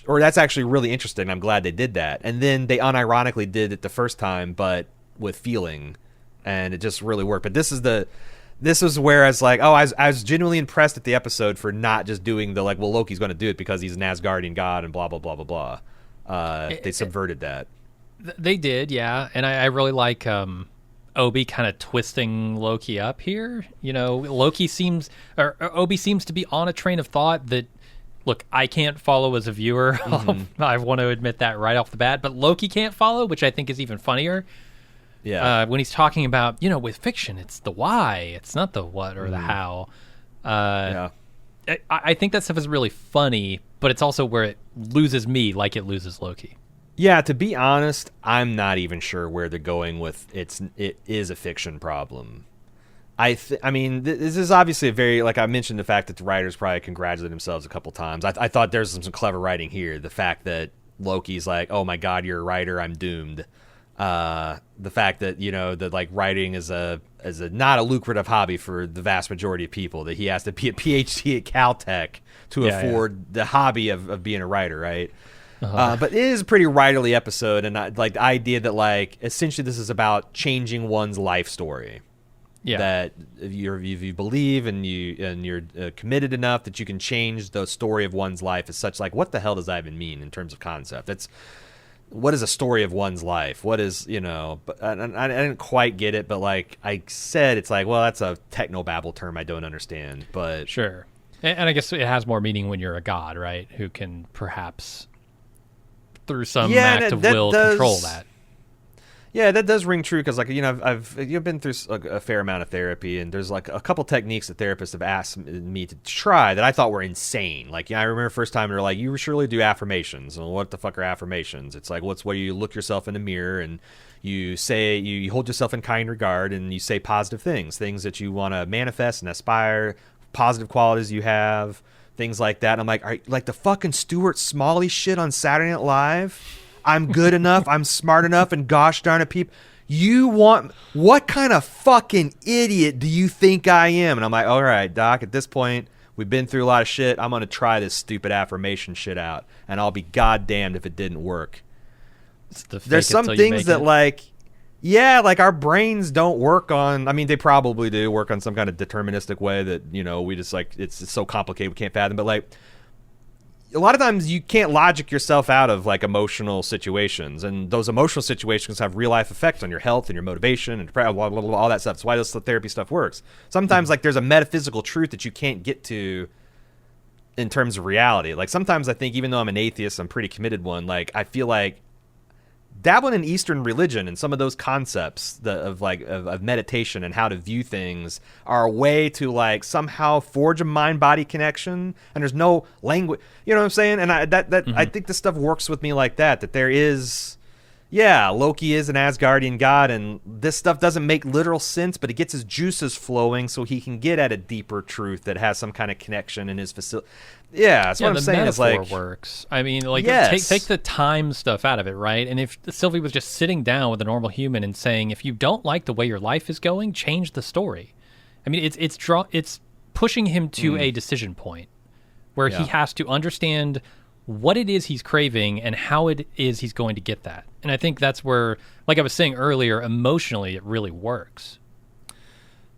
S2: Or that's actually really interesting. I'm glad they did that. And then they unironically did it the first time, but with feeling. And it just really worked. But this is where I was like, oh, I was genuinely impressed at the episode for not just doing the like, well, Loki's going to do it because he's an Asgardian god and blah, blah, blah, blah, blah. They subverted that.
S1: They did, yeah. And I really like Obi kind of twisting Loki up here. Obi seems to be on a train of thought that look, I can't follow as a viewer. I want to admit that right off the bat. But Loki can't follow, which I think is even funnier.
S2: Yeah.
S1: When he's talking about, with fiction, it's the why, it's not the what or the how.
S2: Yeah.
S1: I think that stuff is really funny, but it's also where it loses me like it loses Loki.
S2: Yeah, to be honest, I'm not even sure where they're going with it is a fiction problem. I mean, this is obviously a very, like I mentioned, the fact that the writers probably congratulated themselves a couple times. I thought there's some clever writing here. The fact that Loki's like, oh my God, you're a writer, I'm doomed. The fact that, that like writing is a not a lucrative hobby for the vast majority of people, that he has to be a PhD at Caltech to afford the hobby of being a writer, right? But it is a pretty writerly episode, and like the idea that like essentially this is about changing one's life story. Yeah. That if you believe and you're committed enough that you can change the story of one's life is such, like, what the hell does that even mean in terms of concept? What is a story of one's life? What is, but I didn't quite get it, but like I said, it's like, well, that's a technobabble term I don't understand, but
S1: sure. And I guess it has more meaning when you're a god, right? Who can perhaps through some act of will control that.
S2: Yeah, that does ring true, because like I've been through a fair amount of therapy, and there's like a couple techniques that therapists have asked me to try that I thought were insane. Like, I remember the first time they're like, you surely do affirmations. And what the fuck are affirmations? It's like, where you look yourself in the mirror and you say, you hold yourself in kind regard, and you say positive things that you want to manifest and aspire, positive qualities you have, things like that. And I'm like, like the fucking Stuart Smalley shit on Saturday Night Live. I'm good enough, I'm smart enough, and gosh darn it, people, what kind of fucking idiot do you think I am? And I'm like, all right, Doc, at this point, we've been through a lot of shit. I'm going to try this stupid affirmation shit out, and I'll be goddamned if it didn't work. There's some things that, like, yeah, like our brains don't work on, I mean, they probably do work on some kind of deterministic way that, we just, like, it's so complicated we can't fathom, but, like, a lot of times you can't logic yourself out of like emotional situations, and those emotional situations have real life effects on your health and your motivation and blah, blah, blah, blah, all that stuff. That's why this therapy stuff works. Sometimes like there's a metaphysical truth that you can't get to in terms of reality. Like sometimes I think, even though I'm an atheist, I'm a pretty committed one. Like I feel like dabbling in Eastern religion and some of those concepts of meditation and how to view things are a way to like somehow forge a mind-body connection, and there's no language, you know what I'm saying? And I think this stuff works with me like that there is, yeah, Loki is an Asgardian god, and this stuff doesn't make literal sense, but it gets his juices flowing so he can get at a deeper truth that has some kind of connection in his facility. Yeah, that's what I'm saying.
S1: The metaphor
S2: is like,
S1: works. I mean, like,
S2: yes.
S1: take the time stuff out of it, right? And if Sylvie was just sitting down with a normal human and saying, if you don't like the way your life is going, change the story. I mean, it's pushing him to a decision point where he has to understand what it is he's craving and how it is he's going to get that. And I think that's where, like I was saying earlier, emotionally it really works.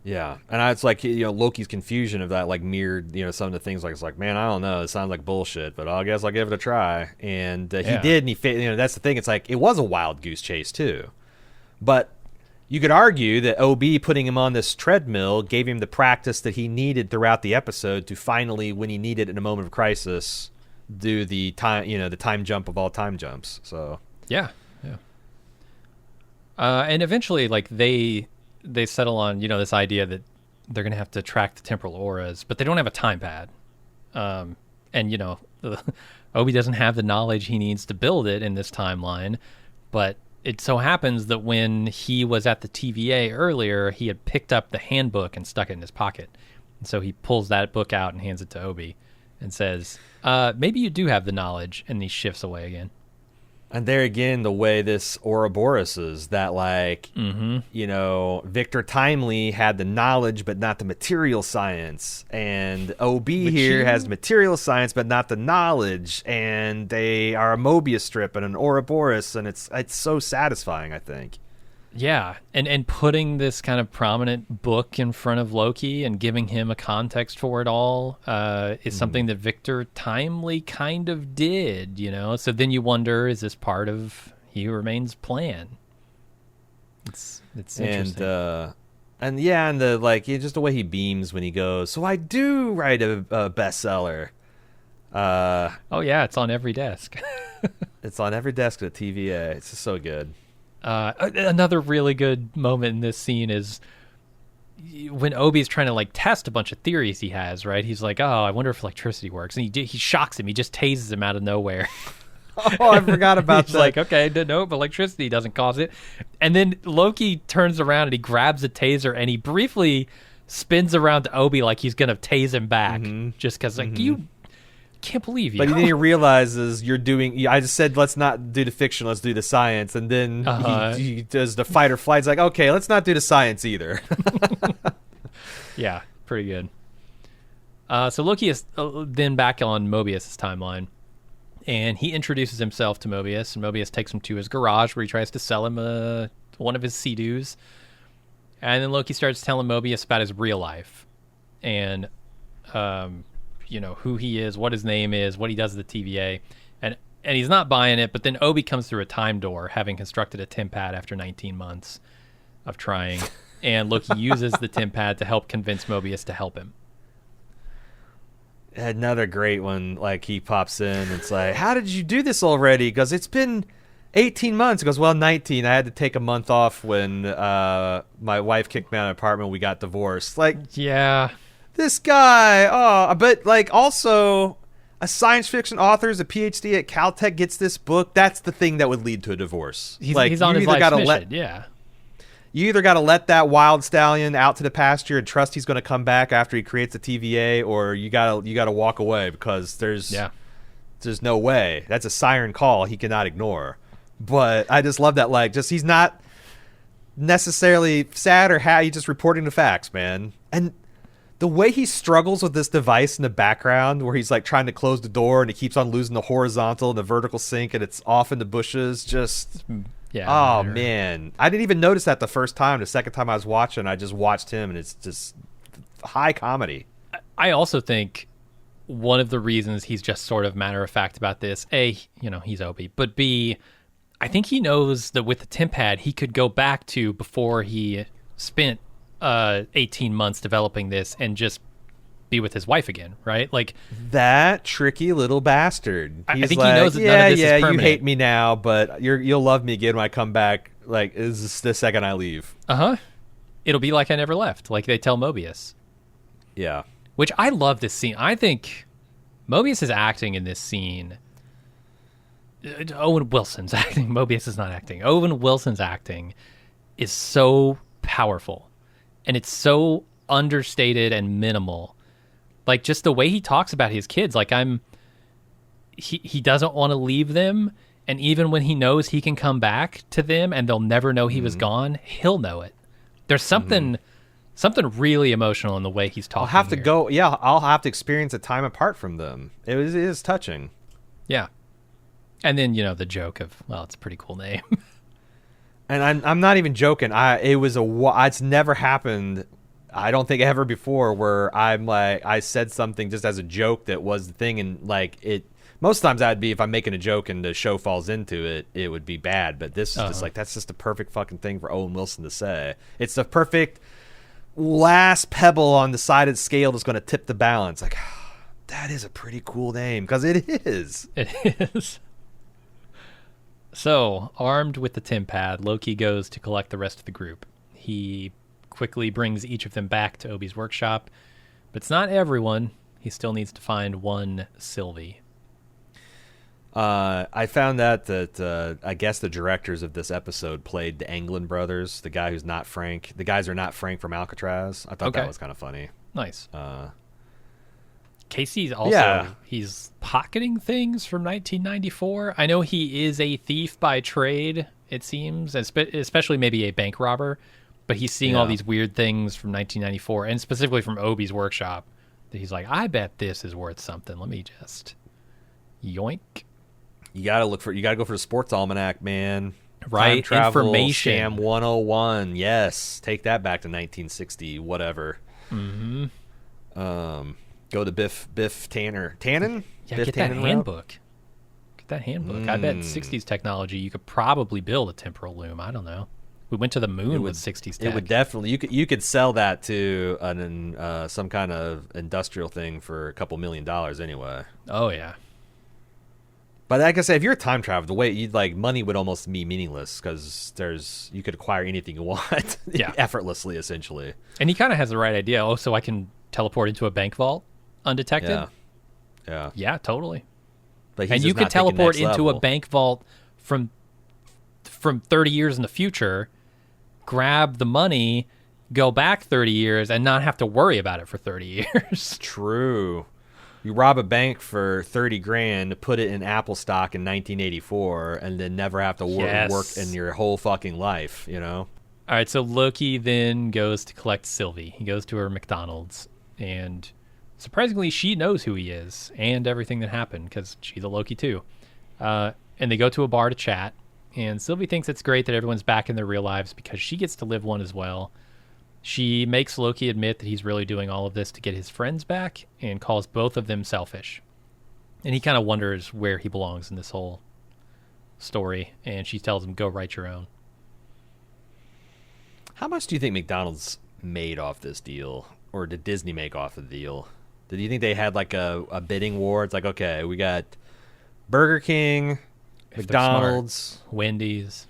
S2: Yeah, and it's like, Loki's confusion of that like mirrored, some of the things, like it's like, man, I don't know, it sounds like bullshit, but I guess I'll give it a try. And he did, and he that's the thing. It's like it was a wild goose chase too, but you could argue that OB putting him on this treadmill gave him the practice that he needed throughout the episode to finally, when he needed it in a moment of crisis, do the time, the time jump of all time jumps. So
S1: yeah. And eventually, like they settle on, this idea that they're going to have to track the temporal auras, but they don't have a time pad. And, Obi doesn't have the knowledge he needs to build it in this timeline. But it so happens that when he was at the TVA earlier, he had picked up the handbook and stuck it in his pocket. And so he pulls that book out and hands it to Obi and says, maybe you do have the knowledge, and he shifts away again.
S2: And there again, the way this Ouroboros is, that like, Victor Timely had the knowledge but not the material science, and OB here has material science but not the knowledge, and they are a Mobius strip and an Ouroboros, and it's so satisfying, I think.
S1: Yeah, and putting this kind of prominent book in front of Loki and giving him a context for it all is something that Victor Timely kind of did, So then you wonder, is this part of He Who Remains' plan? It's interesting.
S2: And just the way he beams when he goes, so I do write a bestseller.
S1: Oh yeah, it's on every desk.
S2: It's on every desk at the TVA. It's just so good.
S1: Another really good moment in this scene is when Obi's trying to like test a bunch of theories he has, right? He's like, "Oh, I wonder if electricity works," and he shocks him. He just tases him out of nowhere.
S2: Oh, I forgot about
S1: He's
S2: that.
S1: like, "Okay, no, but electricity doesn't cause it." And then Loki turns around and he grabs a taser and he briefly spins around to Obi like he's gonna tase him back, just because like you can't believe you.
S2: But then he realizes you're doing. I just said let's not do the fiction, let's do the science, and then he does the fight or flight. He's like, okay, let's not do the science either.
S1: Yeah, pretty good. So Loki is then back on Mobius's timeline, and he introduces himself to Mobius, and Mobius takes him to his garage where he tries to sell him one of his Sea-Doos. And then Loki starts telling Mobius about his real life, and who he is, what his name is, what he does at the TVA, and he's not buying it. But then Obi comes through a time door, having constructed a TemPad after 19 months of trying, and Loki uses the TemPad to help convince Mobius to help him.
S2: Another great one. Like he pops in, and it's like, how did you do this already? Because it's been 18 months. He goes, well, 19. I had to take a month off when my wife kicked me out of the apartment. We got divorced. Like,
S1: yeah.
S2: This guy, but like also a science fiction author, is a PhD at Caltech, gets this book. That's the thing that would lead to a divorce.
S1: He's on his life's mission. Yeah.
S2: You either got to let that wild stallion out to the pasture and trust he's going to come back after he creates a TVA, or you gotta walk away because there's no way. That's a siren call he cannot ignore. But I just love that, like, just he's not necessarily sad or happy. He's just reporting the facts, man. And the way he struggles with this device in the background, where he's like trying to close the door and he keeps on losing the horizontal and the vertical sync, and it's off in the bushes. Just, man, I didn't even notice that the first time. The second time I was watching, I just watched him, and it's just high comedy.
S1: I also think one of the reasons he's just sort of matter of fact about this, A, he's Obi, but B, I think he knows that with the TemPad, he could go back to before he spent 18 months developing this and just be with his wife again, right? Like
S2: that tricky little bastard.
S1: I think he knows that none of this is permanent.
S2: You hate me now, but you'll love me again when I come back. Like, is this the second I leave?
S1: It'll be like I never left, like they tell Mobius.
S2: Yeah.
S1: Which I love this scene. I think Mobius is acting in this scene. Owen Wilson's acting. Mobius is not acting. Owen Wilson's acting is so powerful. And it's so understated and minimal. Like, just the way he talks about his kids. Like, he doesn't want to leave them. And even when he knows he can come back to them and they'll never know he was gone, he'll know it. There's something really emotional in the way he's talking.
S2: I'll have to experience a time apart from them. It is touching.
S1: Yeah. And then, the joke of, well, it's a pretty cool name.
S2: And I'm not even joking. It's never happened, I don't think, ever before, where I'm like, I said something just as a joke that was the thing, and like it. Most times that'd be if I'm making a joke and the show falls into it, it would be bad. But this is just like, that's just the perfect fucking thing for Owen Wilson to say. It's the perfect last pebble on the sided scale that's going to tip the balance. Like, that is a pretty cool name, because it is.
S1: It is. So, armed with the TemPad, Loki goes to collect the rest of the group. He quickly brings each of them back to Obi's workshop, but it's not everyone. He still needs to find one Sylvie.
S2: I found that I guess the directors of this episode played the Englund brothers, the guy who's not Frank. The guys are not Frank from Alcatraz. I thought that was kind of funny.
S1: Nice. Casey's also, he's pocketing things from 1994. I know he is a thief by trade, it seems, especially maybe a bank robber, but he's seeing all these weird things from 1994, and specifically from Obi's workshop, that he's like, I bet this is worth something. Let me just yoink.
S2: You gotta go for the sports almanac, man.
S1: Right,
S2: Time travel,
S1: information.
S2: Scam 101. Yes, take that back to 1960, whatever. Go to Biff Tannen.
S1: Yeah,
S2: Biff
S1: get
S2: Tannen
S1: that handbook. Get that handbook. I bet 60s technology, you could probably build a temporal loom. I don't know. We went to the moon with 60s tech.
S2: It would definitely you could sell that to some kind of industrial thing for a couple $1 million anyway.
S1: Oh yeah.
S2: But like I said, if you're a time traveler, the way you'd like money would almost be meaningless because you could acquire anything you want effortlessly, essentially.
S1: And he kind of has the right idea. Oh, so I can teleport into a bank vault undetected?
S2: Yeah,
S1: totally.
S2: But
S1: and you could teleport into a bank vault from 30 years in the future, grab the money, go back 30 years, and not have to worry about it for 30 years.
S2: True. You rob a bank for 30 grand, put it in Apple stock in 1984, and then never have to work in your whole fucking life, you know?
S1: All right, so Loki then goes to collect Sylvie. He goes to her McDonald's, and surprisingly, she knows who he is and everything that happened because she's a Loki too. And they go to a bar to chat, and Sylvie thinks it's great that everyone's back in their real lives because she gets to live one as well. She makes Loki admit that he's really doing all of this to get his friends back and calls both of them selfish. And he kind of wonders where he belongs in this whole story, and she tells him, go write your own.
S2: How much do you think McDonald's made off this deal? Or did Disney make off the deal? Did you think they had like a bidding war? It's like, okay, we got Burger King, McDonald's,
S1: Wendy's,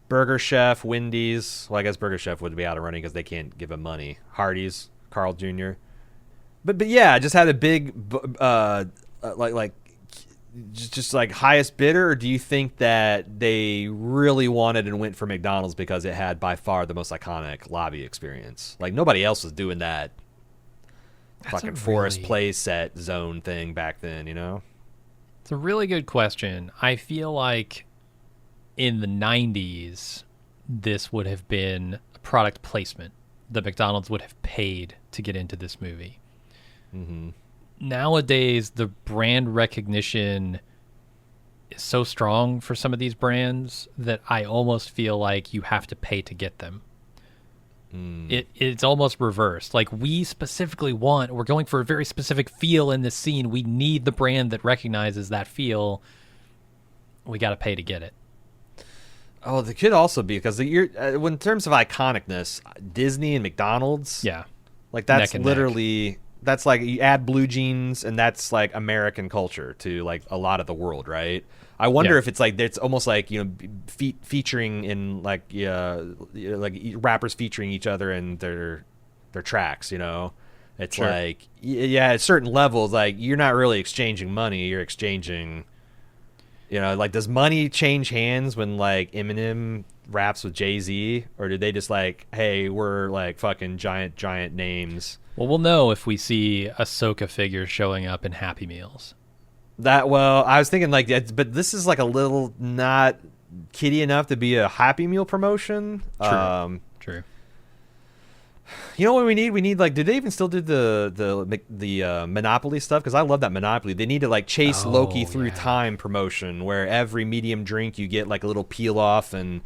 S2: Burger Chef, Wendy's. Well, I guess Burger Chef would be out of running because they can't give him money. Hardee's, Carl Jr. But yeah, just had a big just like highest bidder. Or do you think that they really wanted and went for McDonald's because it had by far the most iconic lobby experience? Like nobody else was doing that. Fucking Forest Place set zone thing back then, you know?
S1: It's a really good question. I feel like in the 90s, this would have been a product placement that McDonald's would have paid to get into this movie.
S2: Mm-hmm.
S1: Nowadays, the brand recognition is so strong for some of these brands that I almost feel like you have to pay to get them. It's almost reversed. Like we specifically we're going for a very specific feel in this scene. We need the brand that recognizes that feel. We got to pay to get it.
S2: Oh, it could also be because in terms of iconicness, Disney and McDonald's.
S1: Yeah.
S2: Like that's literally, that's like you add blue jeans and that's like American culture to like a lot of the world, right? I wonder if it's like it's almost like, you know, featuring in like rappers featuring each other in their tracks, you know. It's like at certain levels, like you're not really exchanging money, you're exchanging, you know, like does money change hands when like Eminem raps with Jay-Z, or do they just like, hey, we're like fucking giant names?
S1: Well, we'll know if we see Ahsoka figures showing up in Happy Meals.
S2: I was thinking like, but this is like a little not kiddie enough to be a Happy Meal promotion.
S1: True.
S2: You know what we need? We need like, did they even still do the Monopoly stuff? Because I love that Monopoly. They need to like chase Loki through time promotion, where every medium drink you get like a little peel off, and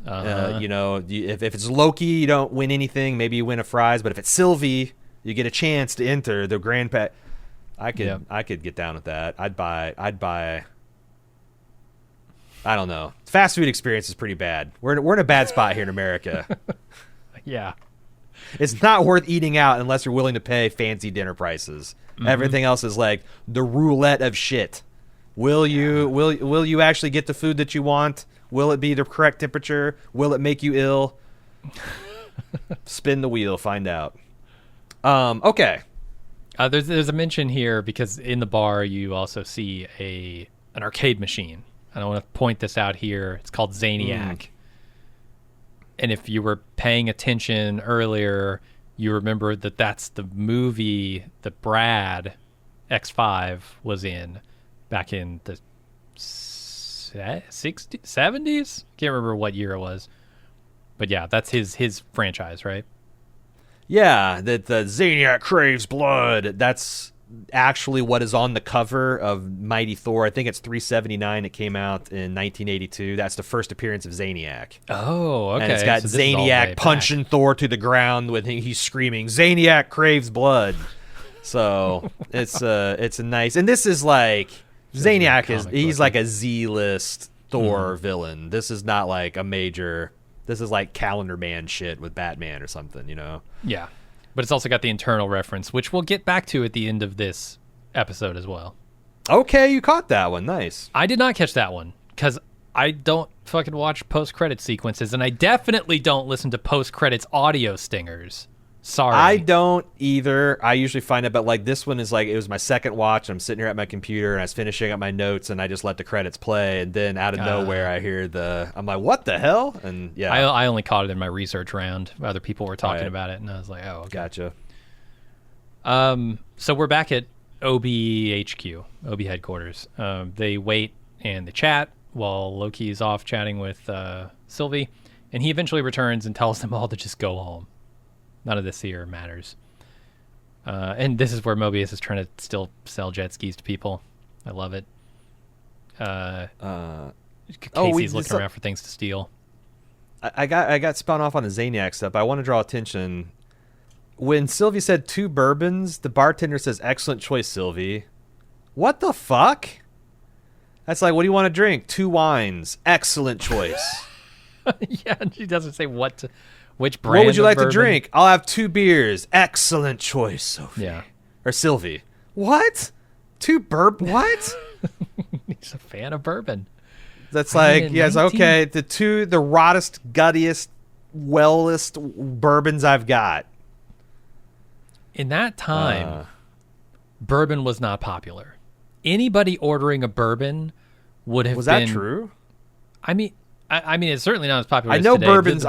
S2: you know, if it's Loki, you don't win anything. Maybe you win a prize, but if it's Sylvie, you get a chance to enter the grand pack. I could get down with that. I'd buy. I don't know. Fast food experience is pretty bad. We're in a bad spot here in America.
S1: Yeah.
S2: It's not worth eating out unless you're willing to pay fancy dinner prices. Mm-hmm. Everything else is like the roulette of shit. Will you actually get the food that you want? Will it be the correct temperature? Will it make you ill? Spin the wheel, find out. Okay.
S1: There's a mention here because in the bar you also see an arcade machine. And I want to point this out here. It's called Zaniac. And if you were paying attention earlier, you remember that that's the movie that Brad X5 was in back in the 60s, 70s? Can't remember what year it was. But yeah, that's his franchise, right?
S2: Yeah, that the Zaniac craves blood. That's actually what is on the cover of Mighty Thor. I think it's 379. It came out in 1982. That's the first appearance of Zaniac.
S1: Oh, okay.
S2: And it's got Zaniac punching Thor to the ground with he's screaming, "Zaniac craves blood." So it's a nice, and this is like Zaniac he's like a Z-list Thor villain. This is not like a major. This is like Calendar Man shit with Batman or something,
S1: Yeah. But it's also got the internal reference, which we'll get back to at the end of this episode as well.
S2: Okay, you caught that one. Nice.
S1: I did not catch that one because I don't fucking watch post-credit sequences, and I definitely don't listen to post-credits audio stingers. Sorry.
S2: I don't either. I usually find it, but like this one is like, it was my second watch. I'm sitting here at my computer and I was finishing up my notes and I just let the credits play. And then out of nowhere, I hear I'm like, what the hell? And yeah.
S1: I only caught it in my research round. Other people were talking about it and I was like, oh, okay.
S2: Gotcha.
S1: So we're back at OB headquarters. They wait and they chat while Loki is off chatting with Sylvie. And he eventually returns and tells them all to just go home. None of this here matters. And this is where Mobius is trying to still sell jet skis to people. I love it. Casey's looking around for things to steal.
S2: I got spun off on the Zaniac stuff. I want to draw attention. When Sylvie said 2 bourbons, the bartender says, excellent choice, Sylvie. What the fuck? That's like, what do you want to drink? 2 wines. Excellent choice.
S1: Yeah, and she doesn't say which brand.
S2: What would you like
S1: bourbon?
S2: to drink? I'll have 2 beers. Excellent choice, Sophie.
S1: Yeah.
S2: Or Sylvie. What? 2 bourbon? What?
S1: He's a fan of bourbon.
S2: That's like, yes, okay. The rottest, guttiest, wellest bourbons I've got.
S1: In that time, bourbon was not popular. Anybody ordering a bourbon would have been...
S2: Was that true?
S1: I mean, it's certainly not as popular as
S2: today.
S1: The
S2: I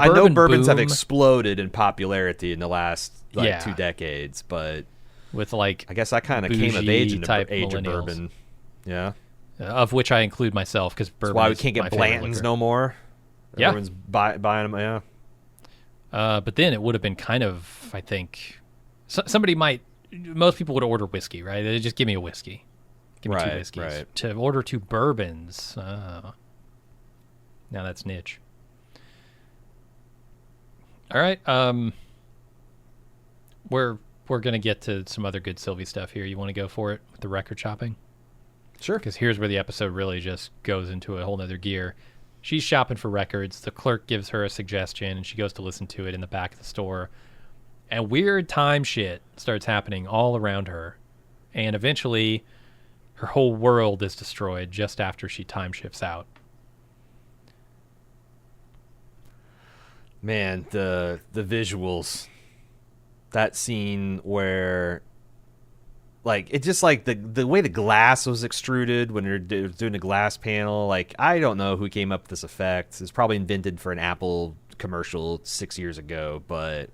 S2: know bourbons
S1: boom,
S2: have exploded in popularity in the last 2 decades, but
S1: with like
S2: I guess I kind of came of age in the age of
S1: millennials.
S2: bourbon. Yeah.
S1: Of which I include myself because bourbon.
S2: That's why we can't get Blanton's no more.
S1: Yeah.
S2: Everyone's buying them. Yeah.
S1: But then it would have been kind of, I think, most people would order whiskey, right? They'd just give me a whiskey. Give me 2 whiskeys.
S2: Right.
S1: To order 2 bourbons. Now that's niche. All right. We're gonna get to some other good Sylvie stuff here. You want to go for it with the record shopping?
S2: Sure.
S1: Because here's where the episode really just goes into a whole nother gear. She's shopping for records. The clerk gives her a suggestion, and she goes to listen to it in the back of the store. And weird time shit starts happening all around her. And eventually, her whole world is destroyed just after she time shifts out.
S2: Man, the visuals. That scene where, like, it just like the way the glass was extruded when they're doing the glass panel. Like, I don't know who came up with this effect. It's probably invented for an Apple commercial 6 years ago, but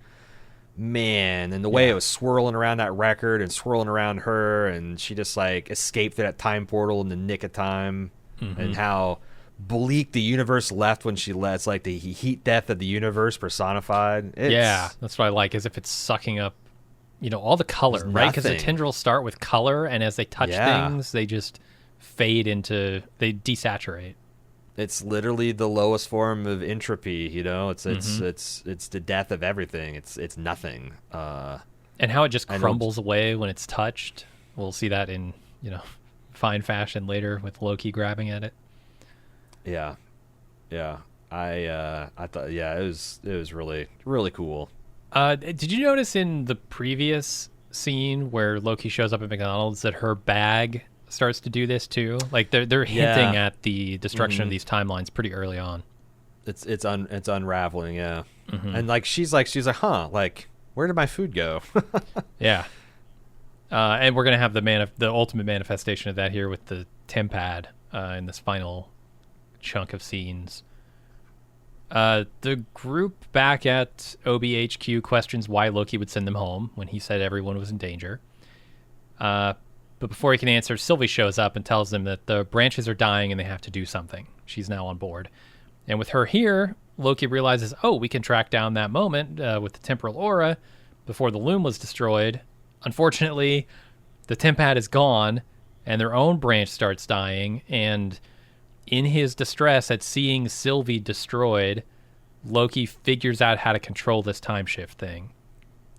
S2: man, and the way it was swirling around that record and swirling around her, and she just like escaped through that time portal in the nick of time, and how bleak the universe left when she left. It's like the heat death of the universe personified.
S1: That's what I like, as if it's sucking up, all the color, right? Because the tendrils start with color, and as they touch things, they just fade they desaturate.
S2: It's literally the lowest form of entropy. It's the death of everything. It's nothing.
S1: And how it just crumbles away when it's touched. We'll see that in fine fashion later with Loki grabbing at it.
S2: Yeah. I thought it was really, really cool.
S1: Did you notice in the previous scene where Loki shows up at McDonald's that her bag starts to do this too? Like they're hinting at the destruction of these timelines pretty early on.
S2: It's unraveling, yeah. And like she's like, huh, like where did my food go?
S1: Yeah. And we're gonna have the ultimate manifestation of that here with the Tempad in this final chunk of scenes. The group back at OBHQ questions why Loki would send them home when he said everyone was in danger. But before he can answer, Sylvie shows up and tells them that the branches are dying and they have to do something. She's now on board. And with her here, Loki realizes, we can track down that moment with the temporal aura before the loom was destroyed. Unfortunately, the Tempad is gone and their own branch starts dying, and in his distress at seeing Sylvie destroyed, Loki figures out how to control this time shift thing.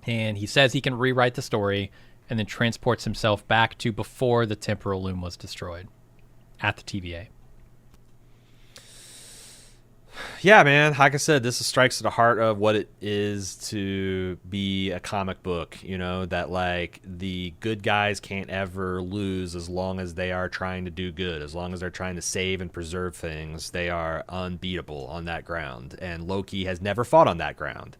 S1: And he says he can rewrite the story and then transports himself back to before the temporal loom was destroyed at the TVA.
S2: yeah, man, like I said, this strikes at the heart of what it is to be a comic book, that like the good guys can't ever lose as long as they are trying to do good, as long as they're trying to save and preserve things. They are unbeatable on that ground, and Loki has never fought on that ground.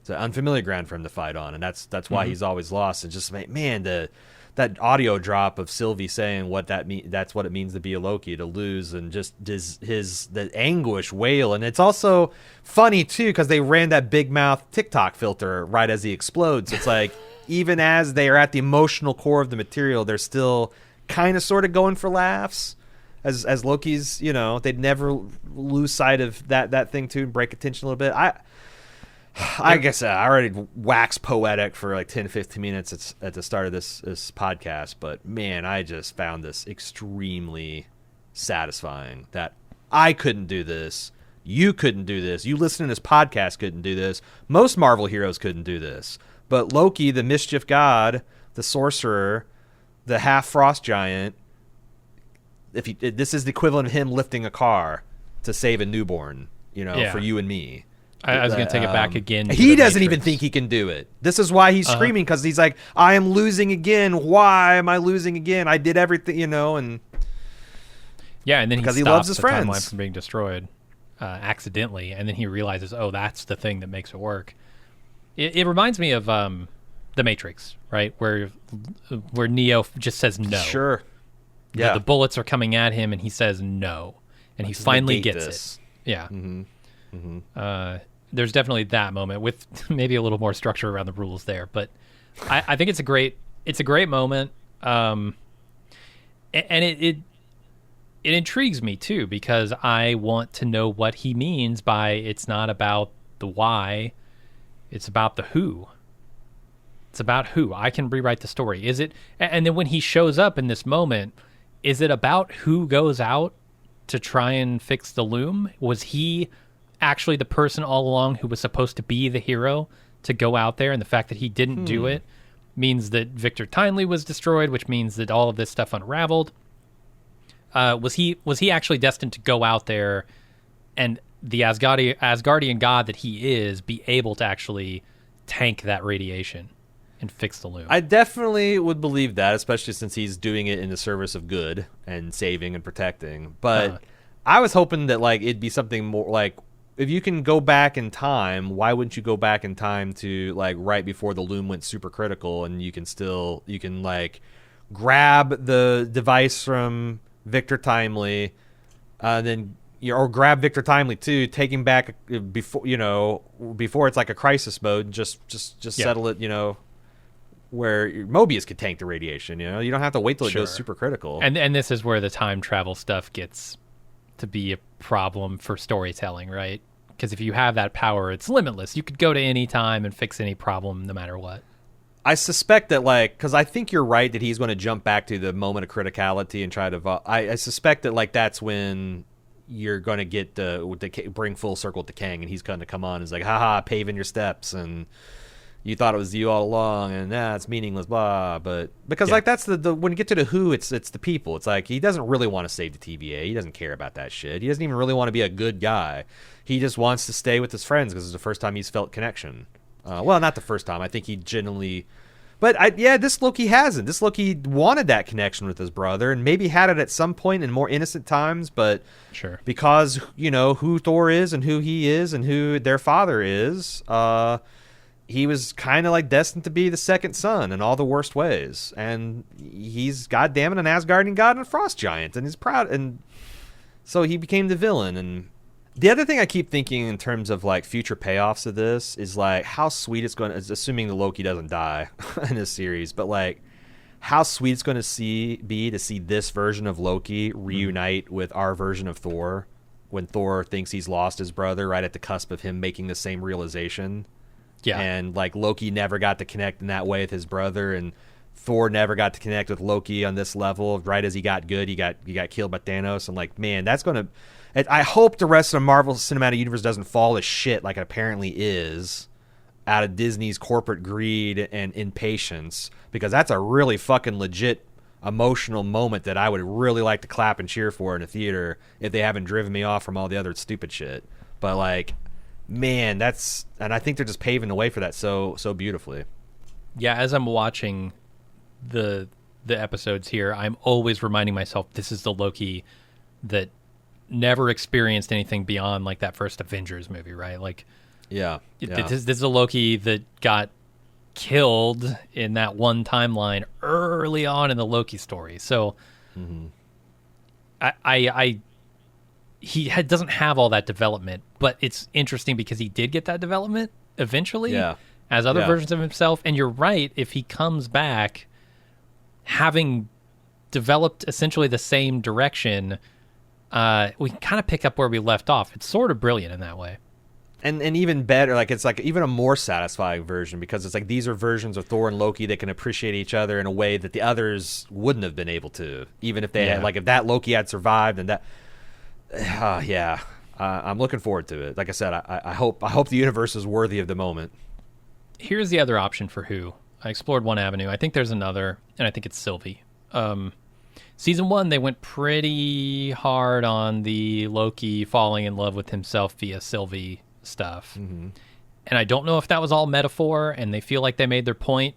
S2: It's an unfamiliar ground for him to fight on, and that's why he's always lost. And just, man, that audio drop of Sylvie saying that's what it means to be a Loki, to lose, and just the anguish wail. And it's also funny too because they ran that big mouth TikTok filter right as he explodes. It's like even as they are at the emotional core of the material, they're still kind of sort of going for laughs as Loki's, they'd never lose sight of that thing too and break attention a little bit. I guess I already waxed poetic for like 10, 15 minutes at the start of this podcast, but man, I just found this extremely satisfying that I couldn't do this. You couldn't do this. You listening to this podcast couldn't do this. Most Marvel heroes couldn't do this. But Loki, the mischief god, the sorcerer, the half frost giant, this is the equivalent of him lifting a car to save a newborn, for you and me.
S1: I was going to take it back again.
S2: He doesn't even think he can do it. This is why he's screaming, because he's like, I am losing again. Why am I losing again? I did everything, and...
S1: Yeah, and then
S2: because
S1: he
S2: loves his
S1: the
S2: friends.
S1: timeline from being destroyed accidentally, and then he realizes, oh, that's the thing that makes it work. It reminds me of The Matrix, right? Where Neo just says no.
S2: Sure. Yeah.
S1: The bullets are coming at him, and he says no. And he finally gets it. Yeah.
S2: Mm-hmm. Mm-hmm.
S1: There's definitely that moment with maybe a little more structure around the rules there, but I think it's a great moment, and it intrigues me too because I want to know what he means by it's not about the why, it's about the who. It's about who. I can rewrite the story. Is it? And then when he shows up in this moment, is it about who goes out to try and fix the loom? Was he actually the person all along who was supposed to be the hero to go out there, and the fact that he didn't do it means that Victor Timely was destroyed, which means that all of this stuff unraveled. Was he actually destined to go out there and the Asgardian god that he is be able to actually tank that radiation and fix the loom?
S2: I definitely would believe that, especially since he's doing it in the service of good and saving and protecting. But I was hoping that like it'd be something more like, if you can go back in time, why wouldn't you go back in time to like right before the loom went super critical, and you can like grab the device from Victor Timely, then or grab Victor Timely too, take him back before it's like a crisis mode, just settle it, where Mobius could tank the radiation. You don't have to wait till it goes super critical.
S1: And this is where the time travel stuff gets to be a problem for storytelling, right? Because if you have that power, it's limitless. You could go to any time and fix any problem no matter what.
S2: I suspect that, like, because I think you're right that he's going to jump back to the moment of criticality and try to... I suspect that, like, that's when you're going to get bring full circle to Kang, and he's going to come on and is like, haha, paving your steps, and you thought it was you all along, and it's meaningless, blah. But because like that's the when you get to the who, it's the people. It's like he doesn't really want to save the TVA. He doesn't care about that shit. He doesn't even really want to be a good guy. He just wants to stay with his friends because it's the first time he's felt connection. Well, not the first time. I think he genuinely... But this Loki hasn't. This Loki wanted that connection with his brother, and maybe had it at some point in more innocent times, but
S1: sure,
S2: because who Thor is and who he is and who their father is, he was kind of like destined to be the second son in all the worst ways, and he's goddammit an Asgardian god and a frost giant, and he's proud, and so he became the villain. And the other thing I keep thinking in terms of like future payoffs of this is like how sweet it's going to, assuming the Loki doesn't die in this series, but like how sweet it's going to be to see this version of Loki reunite with our version of Thor when Thor thinks he's lost his brother right at the cusp of him making the same realization.
S1: Yeah.
S2: And like Loki never got to connect in that way with his brother, and Thor never got to connect with Loki on this level. Right as he got good, he got killed by Thanos. And like, man, that's going to... I hope the rest of the Marvel Cinematic Universe doesn't fall to shit like it apparently is out of Disney's corporate greed and impatience, because that's a really fucking legit emotional moment that I would really like to clap and cheer for in a theater if they haven't driven me off from all the other stupid shit. But like, man, and I think they're just paving the way for that so beautifully.
S1: Yeah, as I'm watching the episodes here, I'm always reminding myself this is the Loki that never experienced anything beyond like that first Avengers movie, right? Like, this is a Loki that got killed in that one timeline early on in the Loki story. So doesn't have all that development, but it's interesting because he did get that development eventually as other versions of himself. And you're right, if he comes back having developed essentially the same direction, we can kind of pick up where we left off. It's sort of brilliant in that way.
S2: And even better, like it's like even a more satisfying version, because it's like these are versions of Thor and Loki that can appreciate each other in a way that the others wouldn't have been able to, even if they had, like if that Loki had survived and that, I'm looking forward to it. Like I said, I hope the universe is worthy of the moment.
S1: Here's the other option for who. I explored one avenue. I think there's another, and I think it's Sylvie. Season 1, they went pretty hard on the Loki falling in love with himself via Sylvie stuff. And I don't know if that was all metaphor and they feel like they made their point,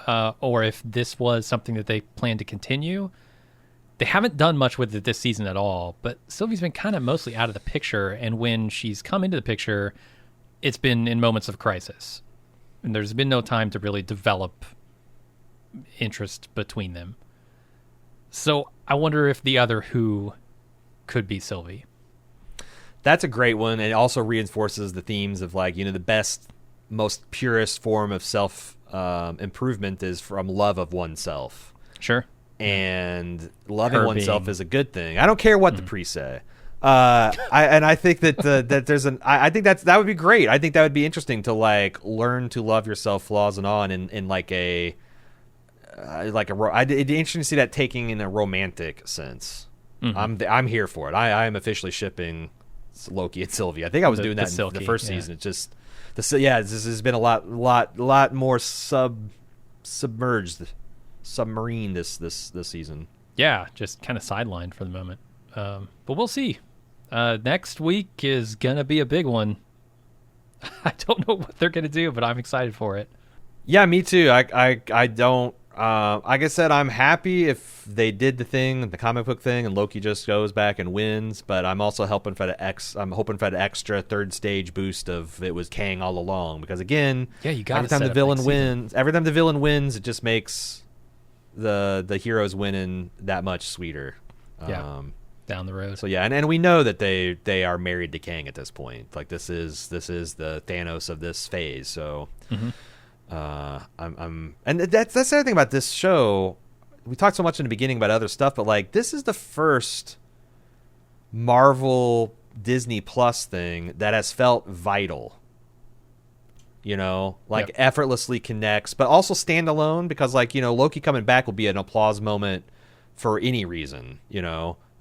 S1: or if this was something that they plan to continue. They haven't done much with it this season at all, but Sylvie's been kind of mostly out of the picture, and when she's come into the picture, it's been in moments of crisis. And there's been no time to really develop interest between them. So I wonder if the other who could be Sylvie.
S2: That's a great one, and it also reinforces the themes of like, the best, most purest form of self improvement is from love of oneself.
S1: Sure.
S2: And loving oneself is a good thing. I don't care what the priests say. I think that there's I think that would be great. I think that would be interesting to like learn to love yourself, flaws and all, in like it'd be interesting to see that taking in a romantic sense. I'm here for it. I am officially shipping Loki and Sylvie. I think I was doing that in the first season. It's just this has been a lot more submarine this season.
S1: Yeah, just kind of sidelined for the moment. But we'll see. Next week is gonna be a big one. I don't know what they're gonna do, but I'm excited for it.
S2: Yeah, me too. I don't. Like I said, I'm happy if they did the comic book thing, and Loki just goes back and wins. But I'm also hoping for the extra third stage boost of it was Kang all along. Because again, every time the villain wins, it just makes the heroes winning that much sweeter.
S1: Down the road.
S2: So and we know that they are married to Kang at this point. Like this is the Thanos of this phase. So. And that's the other thing about this show. We talked so much in the beginning about other stuff, but like this is the first Marvel Disney Plus thing that has felt vital. Effortlessly connects, but also standalone, because like Loki coming back will be an applause moment for any reason.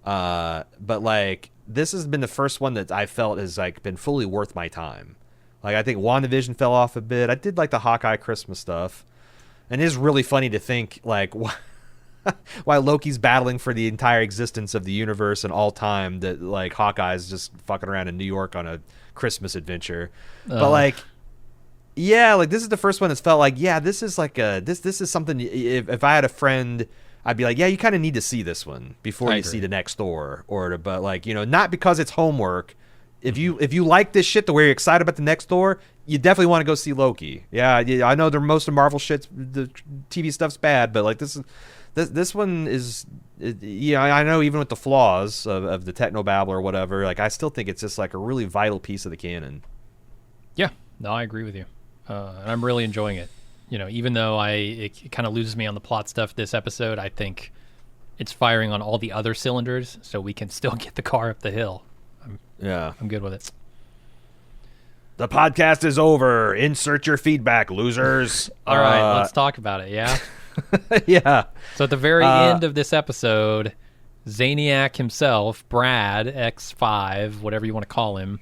S2: But like this has been the first one that I felt has like been fully worth my time. Like, I think WandaVision fell off a bit. I did like the Hawkeye Christmas stuff. And it is really funny to think, like, why Loki's battling for the entire existence of the universe and all time, that, like, Hawkeye's just fucking around in New York on a Christmas adventure. But, like, this is the first one that's felt like, this is like this is something, if I had a friend, I'd be like, you kind of need to see this one before you see the next Thor. But, like, not because it's homework. If you like this shit the way you're excited about the next Thor, you definitely want to go see Loki. Yeah, I know most of Marvel shit's, the TV stuff's bad, but like this one is, I know even with the flaws of the technobabble or whatever, like I still think it's just like a really vital piece of the canon.
S1: Yeah, no, I agree with you, and I'm really enjoying it. Even though it kind of loses me on the plot stuff this episode, I think it's firing on all the other cylinders, so we can still get the car up the hill. I'm good with it.
S2: The podcast is over. Insert your feedback, losers.
S1: All right, let's talk about it, yeah?
S2: Yeah.
S1: So at the very end of this episode, Zaniac himself, Brad, X5, whatever you want to call him,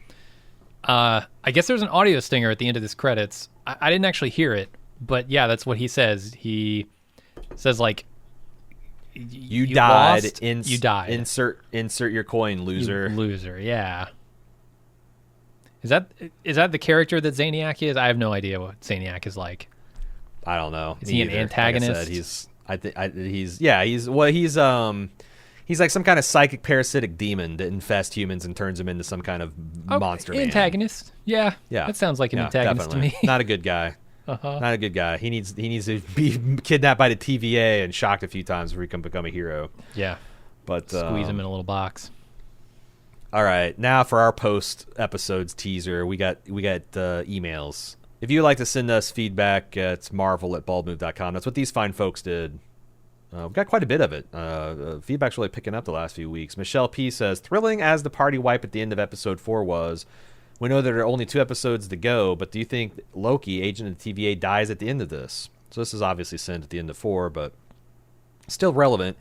S1: I guess there's an audio stinger at the end of this credits. I didn't actually hear it, but yeah, that's what he says. He says, like, You died.
S2: You died. Insert your coin, loser.
S1: You loser, yeah. Is that the character that Zaniac is? I have no idea what Zaniac is like.
S2: I don't know.
S1: Is he an antagonist?
S2: Like I said, he's like some kind of psychic parasitic demon that infests humans and turns them into some kind of monster
S1: antagonist.
S2: Man.
S1: Yeah. That sounds like an antagonist
S2: definitely.
S1: to me.
S2: Not a good guy. Not a good guy. He needs to be kidnapped by the TVA and shocked a few times before he can become a hero.
S1: Yeah.
S2: But
S1: squeeze him in a little box.
S2: All right, now for our post episodes teaser, we got emails. If you'd like to send us feedback, it's marvel@baldmove.com. That's what these fine folks did. We've got quite a bit of it. Feedback's really picking up the last few weeks. Michelle P. says, thrilling as the party wipe at the end of episode 4 was, we know there are only 2 episodes to go, but do you think Loki, agent of the TVA, dies at the end of this? So this is obviously sent at the end of 4, but still relevant.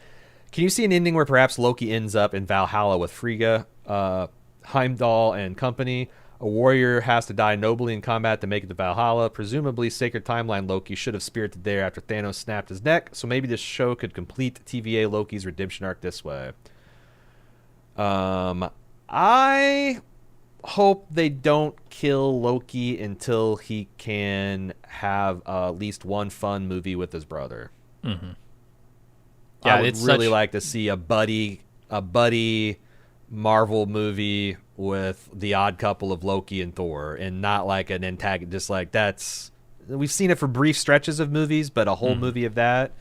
S2: Can you see an ending where perhaps Loki ends up in Valhalla with Frigga, Heimdall, and company? A warrior has to die nobly in combat to make it to Valhalla. Presumably, Sacred Timeline Loki should have spirited there after Thanos snapped his neck, so maybe this show could complete TVA Loki's redemption arc this way. I hope they don't kill Loki until he can have at least one fun movie with his brother.
S1: Mm-hmm.
S2: Yeah, I would really like to see a buddy Marvel movie with the odd couple of Loki and Thor, and not like an antagonist. Just like we've seen it for brief stretches of movies, but a whole movie of that,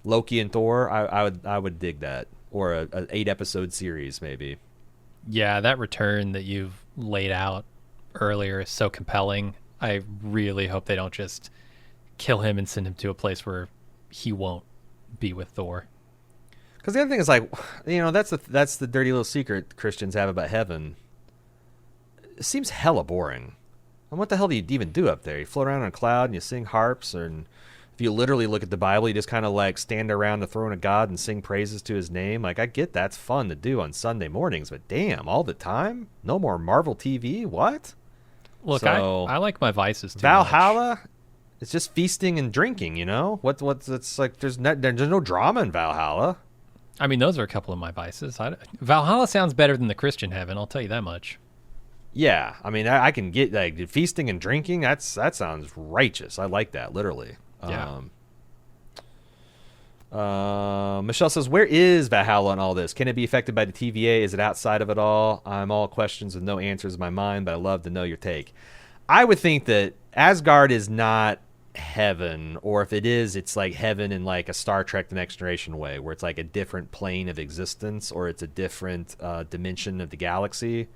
S2: Loki and Thor, I would dig that, or a 8-episode series maybe.
S1: Yeah, that return that you've laid out earlier is so compelling. I really hope they don't just kill him and send him to a place where he won't be with Thor.
S2: Because the other thing is, like, that's the dirty little secret Christians have about heaven. It seems hella boring. And what the hell do you even do up there? You float around on a cloud and you sing harps, and if you literally look at the Bible, you just kind of like stand around the throne of God and sing praises to his name. Like, I get that's fun to do on Sunday mornings, but damn, all the time? No more Marvel TV? What?
S1: Look, I like my vices too
S2: Valhalla?
S1: much.
S2: It's just feasting and drinking, you know? It's like there's no drama in Valhalla.
S1: I mean, those are a couple of my vices. Valhalla sounds better than the Christian heaven, I'll tell you that much.
S2: Yeah, I mean, I can get, like, feasting and drinking. That sounds righteous. I like that, literally.
S1: Yeah.
S2: Michelle says, where is Valhalla in all this? Can it be affected by the TVA? Is it outside of it all? I'm all questions with no answers in my mind, but I'd love to know your take. I would think that Asgard is not heaven, or if it is, it's like heaven in like a Star Trek The Next Generation way, where it's like a different plane of existence, or it's a different dimension of the galaxy,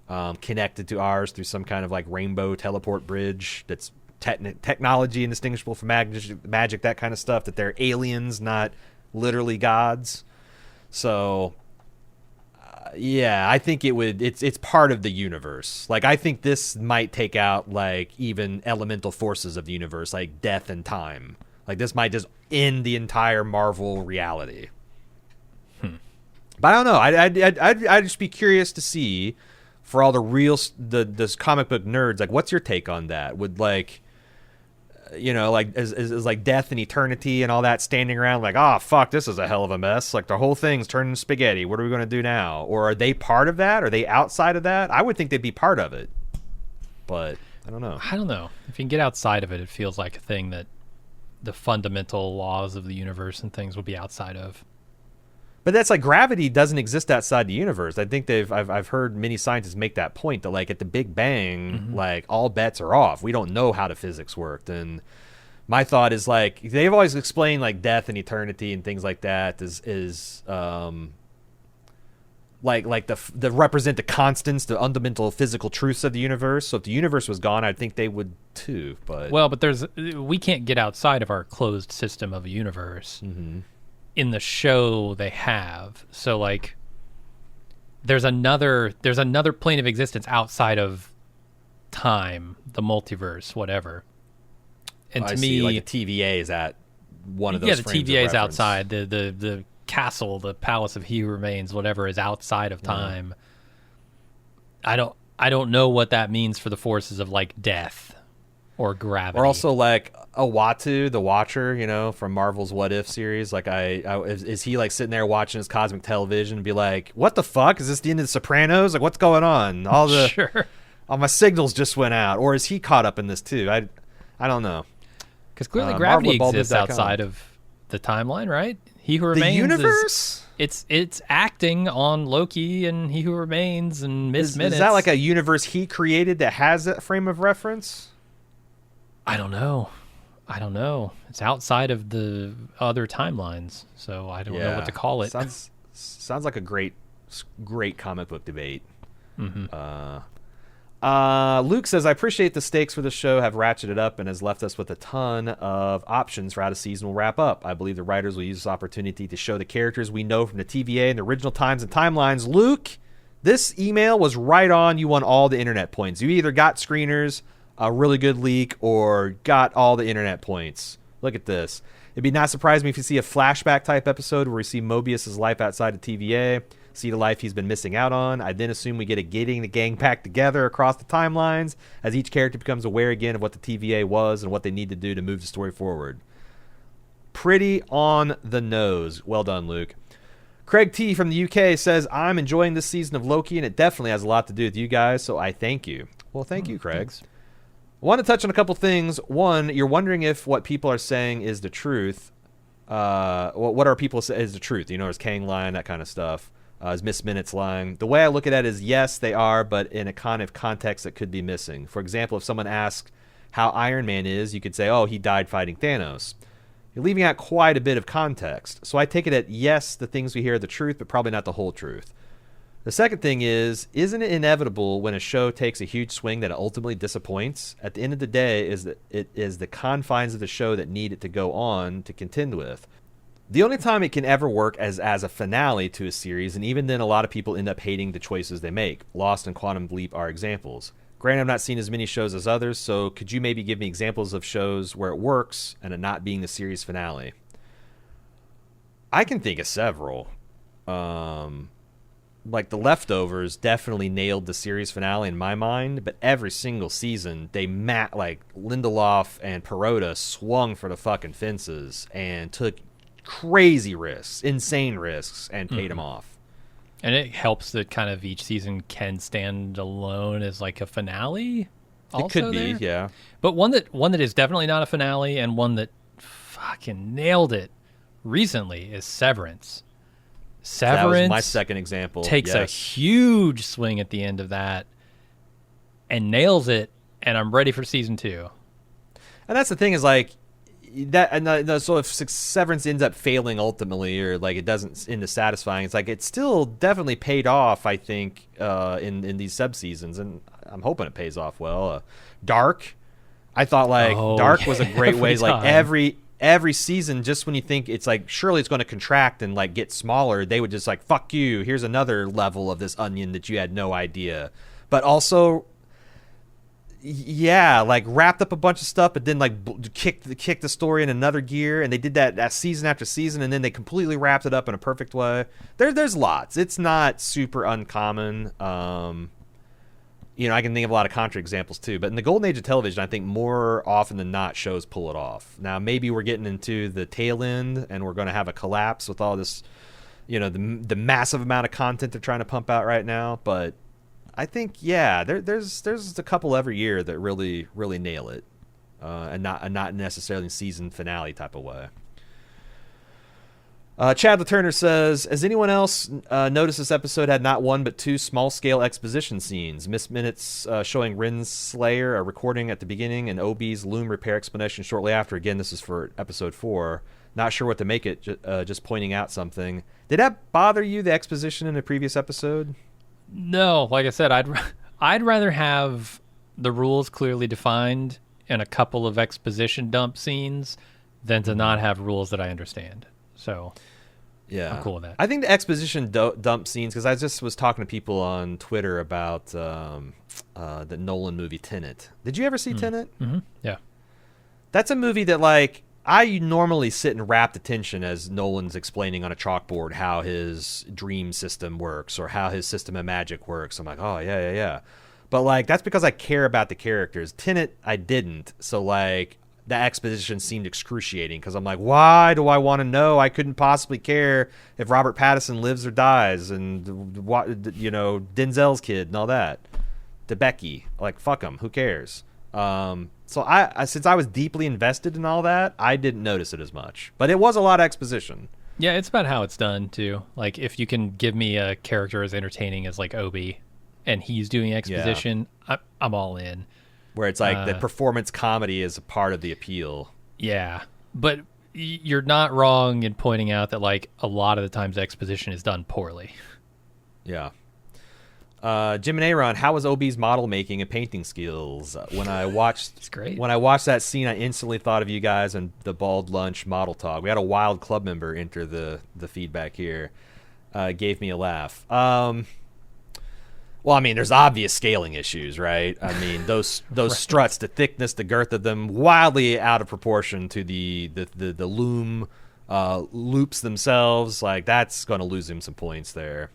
S2: connected to ours through some kind of like rainbow teleport bridge that's technology indistinguishable from magic, that kind of stuff, that they're aliens, not literally gods. So yeah, I think it's part of the universe. Like, I think this might take out like even elemental forces of the universe, like death and time. Like, this might just end the entire Marvel reality. But I don't know. I'd just be curious to see, for all this comic book nerds, like, what's your take on that? Would, like, like, is like death and eternity and all that standing around like, oh, fuck, this is a hell of a mess. Like, the whole thing's turning spaghetti. What are we going to do now? Or are they part of that? Are they outside of that? I would think they'd be part of it. But I don't know. If
S1: you can get outside of it, it feels like a thing that the fundamental laws of the universe and things would be outside of.
S2: But that's like, gravity doesn't exist outside the universe. I think I've heard many scientists make that point, that like at the Big Bang, like all bets are off. We don't know how the physics worked. And my thought is, like, they've always explained like death and eternity and things like that is like the represent the constants, the fundamental physical truths of the universe. So if the universe was gone, I think they would too. But
S1: we can't get outside of our closed system of a universe. In the show they have, so like there's another plane of existence outside of time, the multiverse, whatever. And to me,
S2: like, the TVA is at one of those.
S1: Yeah, the TVA is outside. The castle, the palace of He Who Remains, whatever, is outside of time. I don't know what that means for the forces of like death or gravity.
S2: Or also like Uatu, the Watcher, from Marvel's What If series. Like, is he like sitting there watching his cosmic television and be like, what the fuck? Is this the end of The Sopranos? Like, what's going on? All the
S1: sure.
S2: Oh, my signals just went out. Or is he caught up in this too? I don't know.
S1: Because clearly gravity exists
S2: marvel@baldmove.com.
S1: outside of the timeline, right? He Who
S2: The
S1: Remains
S2: universe?
S1: It's acting on Loki and He Who Remains and Miss Minutes.
S2: Is that like a universe he created that has that frame of reference?
S1: I don't know. It's outside of the other timelines, so I don't know what to call it.
S2: Sounds like a great comic book debate.
S1: Mm-hmm.
S2: Luke says, I appreciate the stakes for the show have ratcheted up and has left us with a ton of options for how the season will wrap up. I believe the writers will use this opportunity to show the characters we know from the TVA and the original times and timelines. Luke, this email was right on. You won all the internet points. You either got screeners, a really good leak, or got all the internet points. Look at this. It'd be not surprising me if you see a flashback type episode where we see Mobius's life outside of TVA, see the life he's been missing out on. I then assume we get a getting the gang back together across the timelines as each character becomes aware again of what the TVA was and what they need to do to move the story forward. Pretty on the nose. Well done, Luke. Craig T from the UK says, I'm enjoying this season of Loki, and it definitely has a lot to do with you guys, so I thank you. Well, thank you, Craig.
S1: Thanks.
S2: I want to touch on a couple things. One, you're wondering if what people are saying is the truth. What are people saying is the truth? You know, is Kang lying, that kind of stuff. Is Miss Minutes lying? The way I look at it is, yes, they are, but in a kind of context that could be missing. For example, if someone asks how Iron Man is, you could say, oh, he died fighting Thanos. You're leaving out quite a bit of context. So I take it at, yes, the things we hear are the truth, but probably not the whole truth. The second thing is, isn't it inevitable when a show takes a huge swing that it ultimately disappoints? At the end of the day, it is the confines of the show that need it to go on to contend with. The only time it can ever work as a finale to a series, and even then a lot of people end up hating the choices they make. Lost and Quantum Leap are examples. Granted, I've not seen as many shows as others, so could you maybe give me examples of shows where it works and it not being the series finale? I can think of several. Like The Leftovers definitely nailed the series finale in my mind, but every single season they like Lindelof and Perota swung for the fucking fences and took crazy risks, insane risks, and paid them off.
S1: And it helps that kind of each season can stand alone as like a finale.
S2: It could be, yeah.
S1: But one that is definitely not a finale and one that fucking nailed it recently is Severance.
S2: That was my second example.
S1: Takes a huge swing at the end of that and nails it, and I'm ready for season 2.
S2: And that's the thing is like that. And so if Severance ends up failing ultimately, or like it doesn't end up satisfying, it's like it's still definitely paid off. I think in these sub seasons, and I'm hoping it pays off well. Dark, I thought Dark was a great way. Like every season, just when you think it's like surely it's going to contract and like get smaller, they would just like, fuck you, here's another level of this onion that you had no idea. But also, yeah, like wrapped up a bunch of stuff, but then like kicked the story in another gear, and they did that season after season, and then they completely wrapped it up in a perfect way. There's lots. It's not super uncommon. I can think of a lot of contra examples too, but in the golden age of television, I think more often than not shows pull it off. Now, maybe we're getting into the tail end and we're going to have a collapse with all this, the massive amount of content they're trying to pump out right now. But I think, yeah, there's a couple every year that really, really nail it, and not necessarily in season finale type of way. Chad LaTurner says, has anyone else noticed this episode had not one but two small-scale exposition scenes? Miss Minutes showing Rin's Slayer, a recording at the beginning, and OB's loom repair explanation shortly after. Again, this is for episode 4. Not sure what to make it, just pointing out something. Did that bother you, the exposition in the previous episode?
S1: No, like I said, I'd rather have the rules clearly defined in a couple of exposition dump scenes than to not have rules that I understand. So, yeah, I'm cool with that.
S2: I think the exposition dump scenes, because I just was talking to people on Twitter about the Nolan movie Tenet. Did you ever see Tenet?
S1: Mm-hmm. Yeah.
S2: That's a movie that, like, I normally sit in rapt attention as Nolan's explaining on a chalkboard how his dream system works or how his system of magic works. I'm like, oh, yeah. But, like, that's because I care about the characters. Tenet, I didn't. So, like, the exposition seemed excruciating because I'm like, why do I want to know? I couldn't possibly care if Robert Pattinson lives or dies and, Denzel's kid and all that. to Becky. Like, fuck them. Who cares? So I since I was deeply invested in all that, I didn't notice it as much. But it was a lot of exposition.
S1: Yeah, it's about how it's done too. Like if you can give me a character as entertaining as like Obi, and he's doing exposition, I'm all in.
S2: Where it's like the performance comedy is a part of the appeal.
S1: Yeah, but you're not wrong in pointing out that like a lot of the times exposition is done poorly.
S2: Yeah. Jim and Aaron, how was Obi's model making and painting skills? When I watched,
S1: it's great.
S2: When I watched that scene, I instantly thought of you guys and the Bald Lunch model talk. We had a wild club member enter the feedback here. Gave me a laugh. Well, I mean, there's obvious scaling issues, right? I mean, those right. Struts, the thickness, the girth of them, wildly out of proportion to the loom loops themselves. Like that's going to lose him some points there.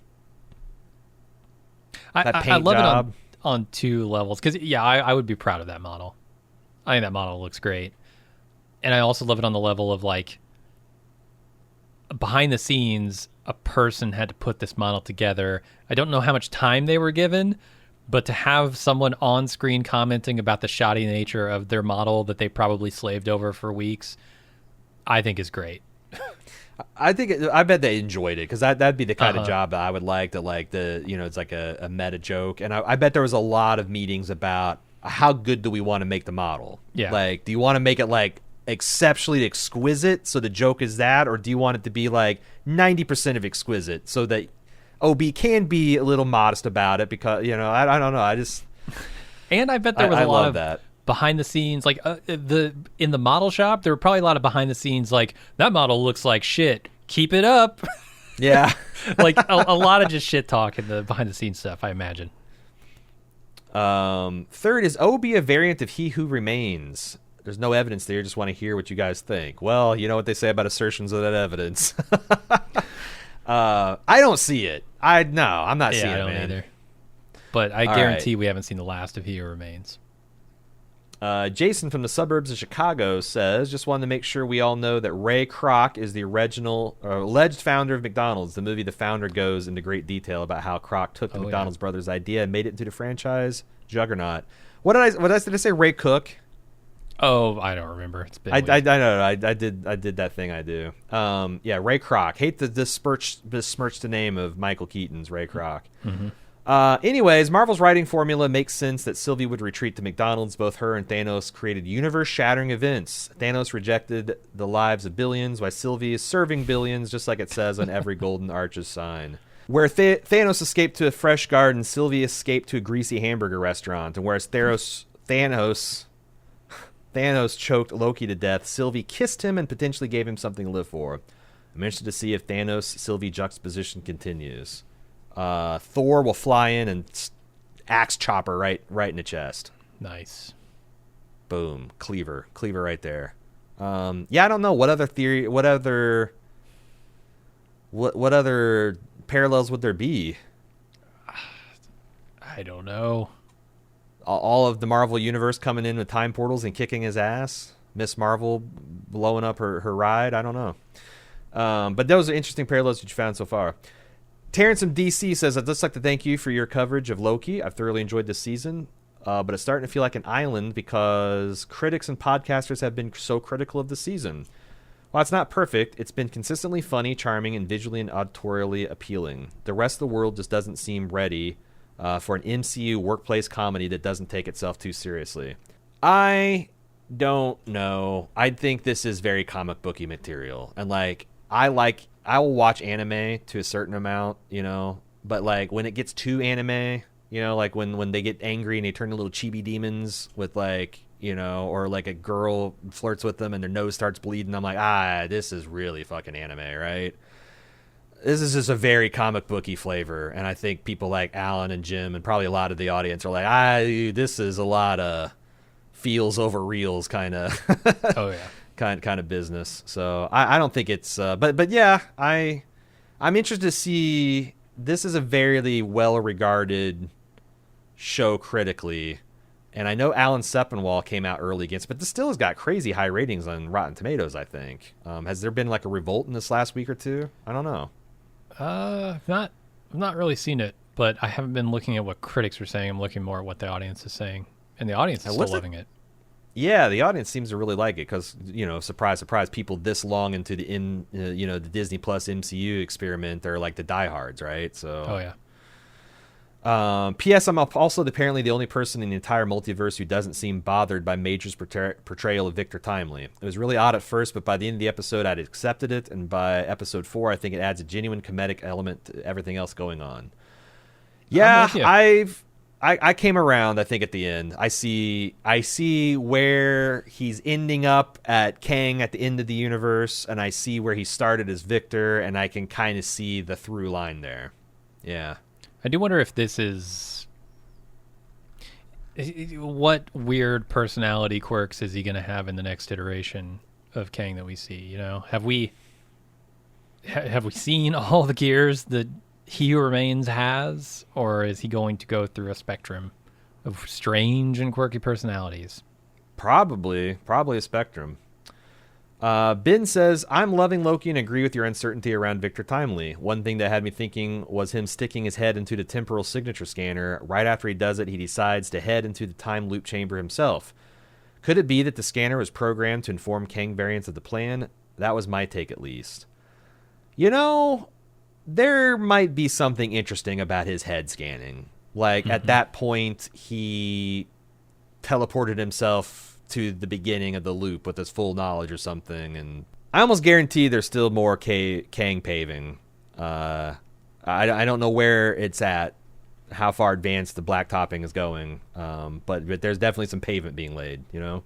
S1: I love job. It on two levels because I would be proud of that model. I think that model looks great, and I also love it on the level of like behind the scenes, a person had to put this model together. I don't know how much time they were given, but to have someone on screen commenting about the shoddy nature of their model that they probably slaved over for weeks, I think is great.
S2: I bet they enjoyed it because that'd be the kind of job that I would like. That like it's like a meta joke, and I bet there was a lot of meetings about how good do we want to make the model.
S1: Yeah,
S2: like do you want to make it like exceptionally exquisite so the joke is that, or do you want it to be like 90% of exquisite so that OB can be a little modest about it because I don't know. I just
S1: and I bet there was a lot of
S2: that.
S1: Behind the scenes, like in the model shop, there were probably a lot of behind the scenes, like that model looks like shit. Keep it up.
S2: Yeah,
S1: like a lot of just shit talk in the behind the scenes stuff, I imagine.
S2: Third is OB a variant of He Who Remains. There's no evidence there. Just want to hear what you guys think. Well, you know what they say about assertions of that evidence. I don't see it. I'm not seeing it, man. I don't either.
S1: But I guarantee we haven't seen the last of He Who Remains.
S2: Jason from the suburbs of Chicago says, just wanted to make sure we all know that Ray Kroc is the original alleged founder of McDonald's. The movie The Founder goes into great detail about how Kroc took the McDonald's brothers' idea and made it into the franchise juggernaut. What did I say? Ray Cook?
S1: Oh, I don't remember. It's been
S2: I know. I did that thing I do. Ray Kroc. Hate the besmirch the name of Michael Keaton's Ray Kroc. Mm-hmm. Anyways, Marvel's writing formula makes sense that Sylvie would retreat to McDonald's. Both her and Thanos created universe-shattering events. Thanos rejected the lives of billions, while Sylvie is serving billions, just like it says on every Golden Arches sign. Where Thanos escaped to a fresh garden, Sylvie escaped to a greasy hamburger restaurant. And whereas Thanos choked Loki to death, Sylvie kissed him and potentially gave him something to live for. I'm interested to see if Thanos-Sylvie juxtaposition continues. Thor will fly in and axe chopper right in the chest.
S1: Nice.
S2: Boom. Cleaver right there. I don't know what other parallels would there be?
S1: I don't know.
S2: All of the Marvel universe coming in with time portals and kicking his ass. Miss Marvel blowing up her ride. I don't know. But those are interesting parallels that you found so far. Terrence from DC says, I'd just like to thank you for your coverage of Loki. I've thoroughly enjoyed this season, but it's starting to feel like an island because critics and podcasters have been so critical of the season. While it's not perfect, it's been consistently funny, charming, and visually and auditorially appealing. The rest of the world just doesn't seem ready for an MCU workplace comedy that doesn't take itself too seriously. I don't know. I think this is very comic booky material. And I will watch anime to a certain amount, but when it gets too anime, when they get angry and they turn into little chibi demons with or a girl flirts with them and their nose starts bleeding, I'm like, this is really fucking anime, right? This is just a very comic booky flavor, and I think people like Alan and Jim and probably a lot of the audience are like, this is a lot of feels over reels kind of.
S1: Oh yeah.
S2: kind of business. So I don't think it's but yeah, I'm interested to see. This is a very well regarded show critically, and I know Alan Sepinwall came out early against, but this still has got crazy high ratings on Rotten Tomatoes, I think. Has there been a revolt in this last week or two? I don't know.
S1: I've not really seen it. but I haven't been looking at what critics are saying. I'm looking more at what the audience is saying, and the audience is still loving it.
S2: Yeah, the audience seems to really like it because, surprise, surprise, people this long into the Disney Plus MCU experiment are like the diehards, right? So.
S1: Oh yeah.
S2: P.S. I'm also apparently the only person in the entire multiverse who doesn't seem bothered by Major's portrayal of Victor Timely. It was really odd at first, but by the end of the episode, I'd accepted it, and by episode 4, I think it adds a genuine comedic element to everything else going on. Yeah, I came around, I think, at the end. I see where he's ending up at Kang at the end of the universe, and I see where he started as Victor, and I can kind of see the through line there. Yeah.
S1: I do wonder if this is... What weird personality quirks is he going to have in the next iteration of Kang that we see? Have we seen all the gears that He Who Remains has? Or is he going to go through a spectrum of strange and quirky personalities?
S2: Probably a spectrum. Ben says, I'm loving Loki and agree with your uncertainty around Victor Timely. One thing that had me thinking was him sticking his head into the temporal signature scanner. Right after he does it, he decides to head into the time loop chamber himself. Could it be that the scanner was programmed to inform Kang variants of the plan? That was my take, at least. There might be something interesting about his head scanning. Like, at that point, he teleported himself to the beginning of the loop with his full knowledge or something, and I almost guarantee there's still more Kang paving. I don't know where it's at, how far advanced the blacktopping is going, but there's definitely some pavement being laid,
S1: Oh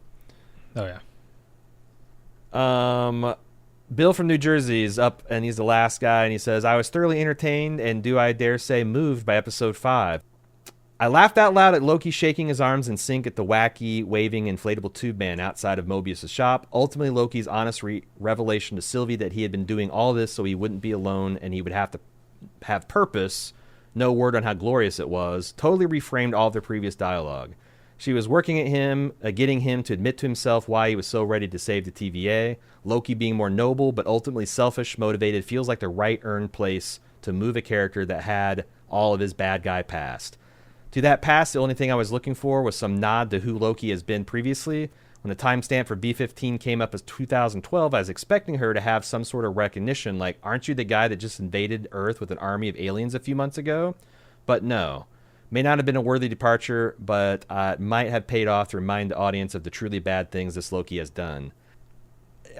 S1: yeah.
S2: Bill from New Jersey is up, and he's the last guy, and he says, I was thoroughly entertained and, do I dare say, moved by episode 5. I laughed out loud at Loki shaking his arms in sync at the wacky, waving inflatable tube man outside of Mobius' shop. Ultimately, Loki's honest revelation to Sylvie that he had been doing all this so he wouldn't be alone and he would have to have purpose, no word on how glorious it was, totally reframed all of their previous dialogue. She was working at him, getting him to admit to himself why he was so ready to save the TVA. Loki being more noble but ultimately selfish, motivated, feels like the right earned place to move a character that had all of his bad guy past. To that past, the only thing I was looking for was some nod to who Loki has been previously. When the timestamp for B-15 came up as 2012, I was expecting her to have some sort of recognition, like, aren't you the guy that just invaded Earth with an army of aliens a few months ago? But no. May not have been a worthy departure, but it might have paid off to remind the audience of the truly bad things this Loki has done.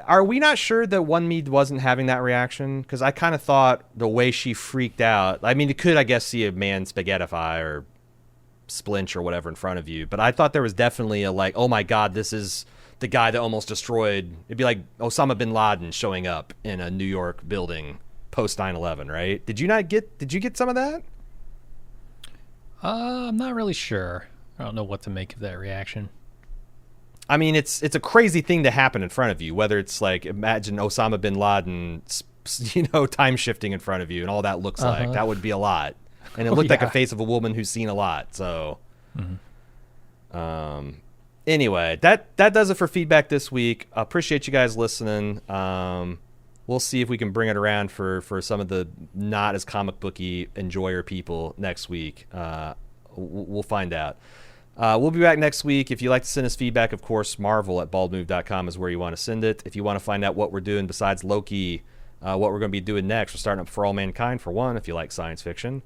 S2: Are we not sure that One Me wasn't having that reaction? Because I kind of thought the way she freaked out... I mean, you could, I guess, see a man spaghettify or splinch or whatever in front of you, but I thought there was definitely a like, oh my god, this is the guy that almost destroyed... It'd be like Osama bin Laden showing up in a New York building post 9/11, right? Did you get some of that?
S1: I'm not really sure. I don't know what to make of that reaction.
S2: I mean, it's a crazy thing to happen in front of you, whether it's like, imagine Osama bin Laden, time shifting in front of you and all that looks like. That would be a lot. And it looked like a face of a woman who's seen a lot. So, anyway, that does it for feedback this week. I appreciate you guys listening. We'll see if we can bring it around for some of the not as comic booky enjoyer people next week. We'll find out. We'll be back next week. If you'd like to send us feedback, of course, marvel@baldmove.com is where you want to send it. If you want to find out what we're doing besides Loki, what we're going to be doing next, we're starting up For All Mankind, for one, if you like science fiction.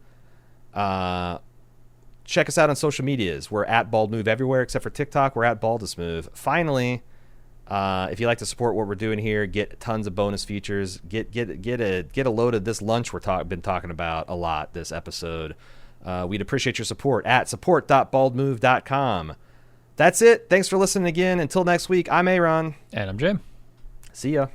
S2: Check us out on social medias. We're at BaldMove everywhere except for TikTok. We're at Baldismove. Finally, if you like to support what we're doing here, get tons of bonus features. Get a load of this lunch been talking about a lot this episode. We'd appreciate your support at support.baldmove.com. That's it. Thanks for listening again. Until next week, I'm Aaron.
S1: And I'm Jim.
S2: See ya.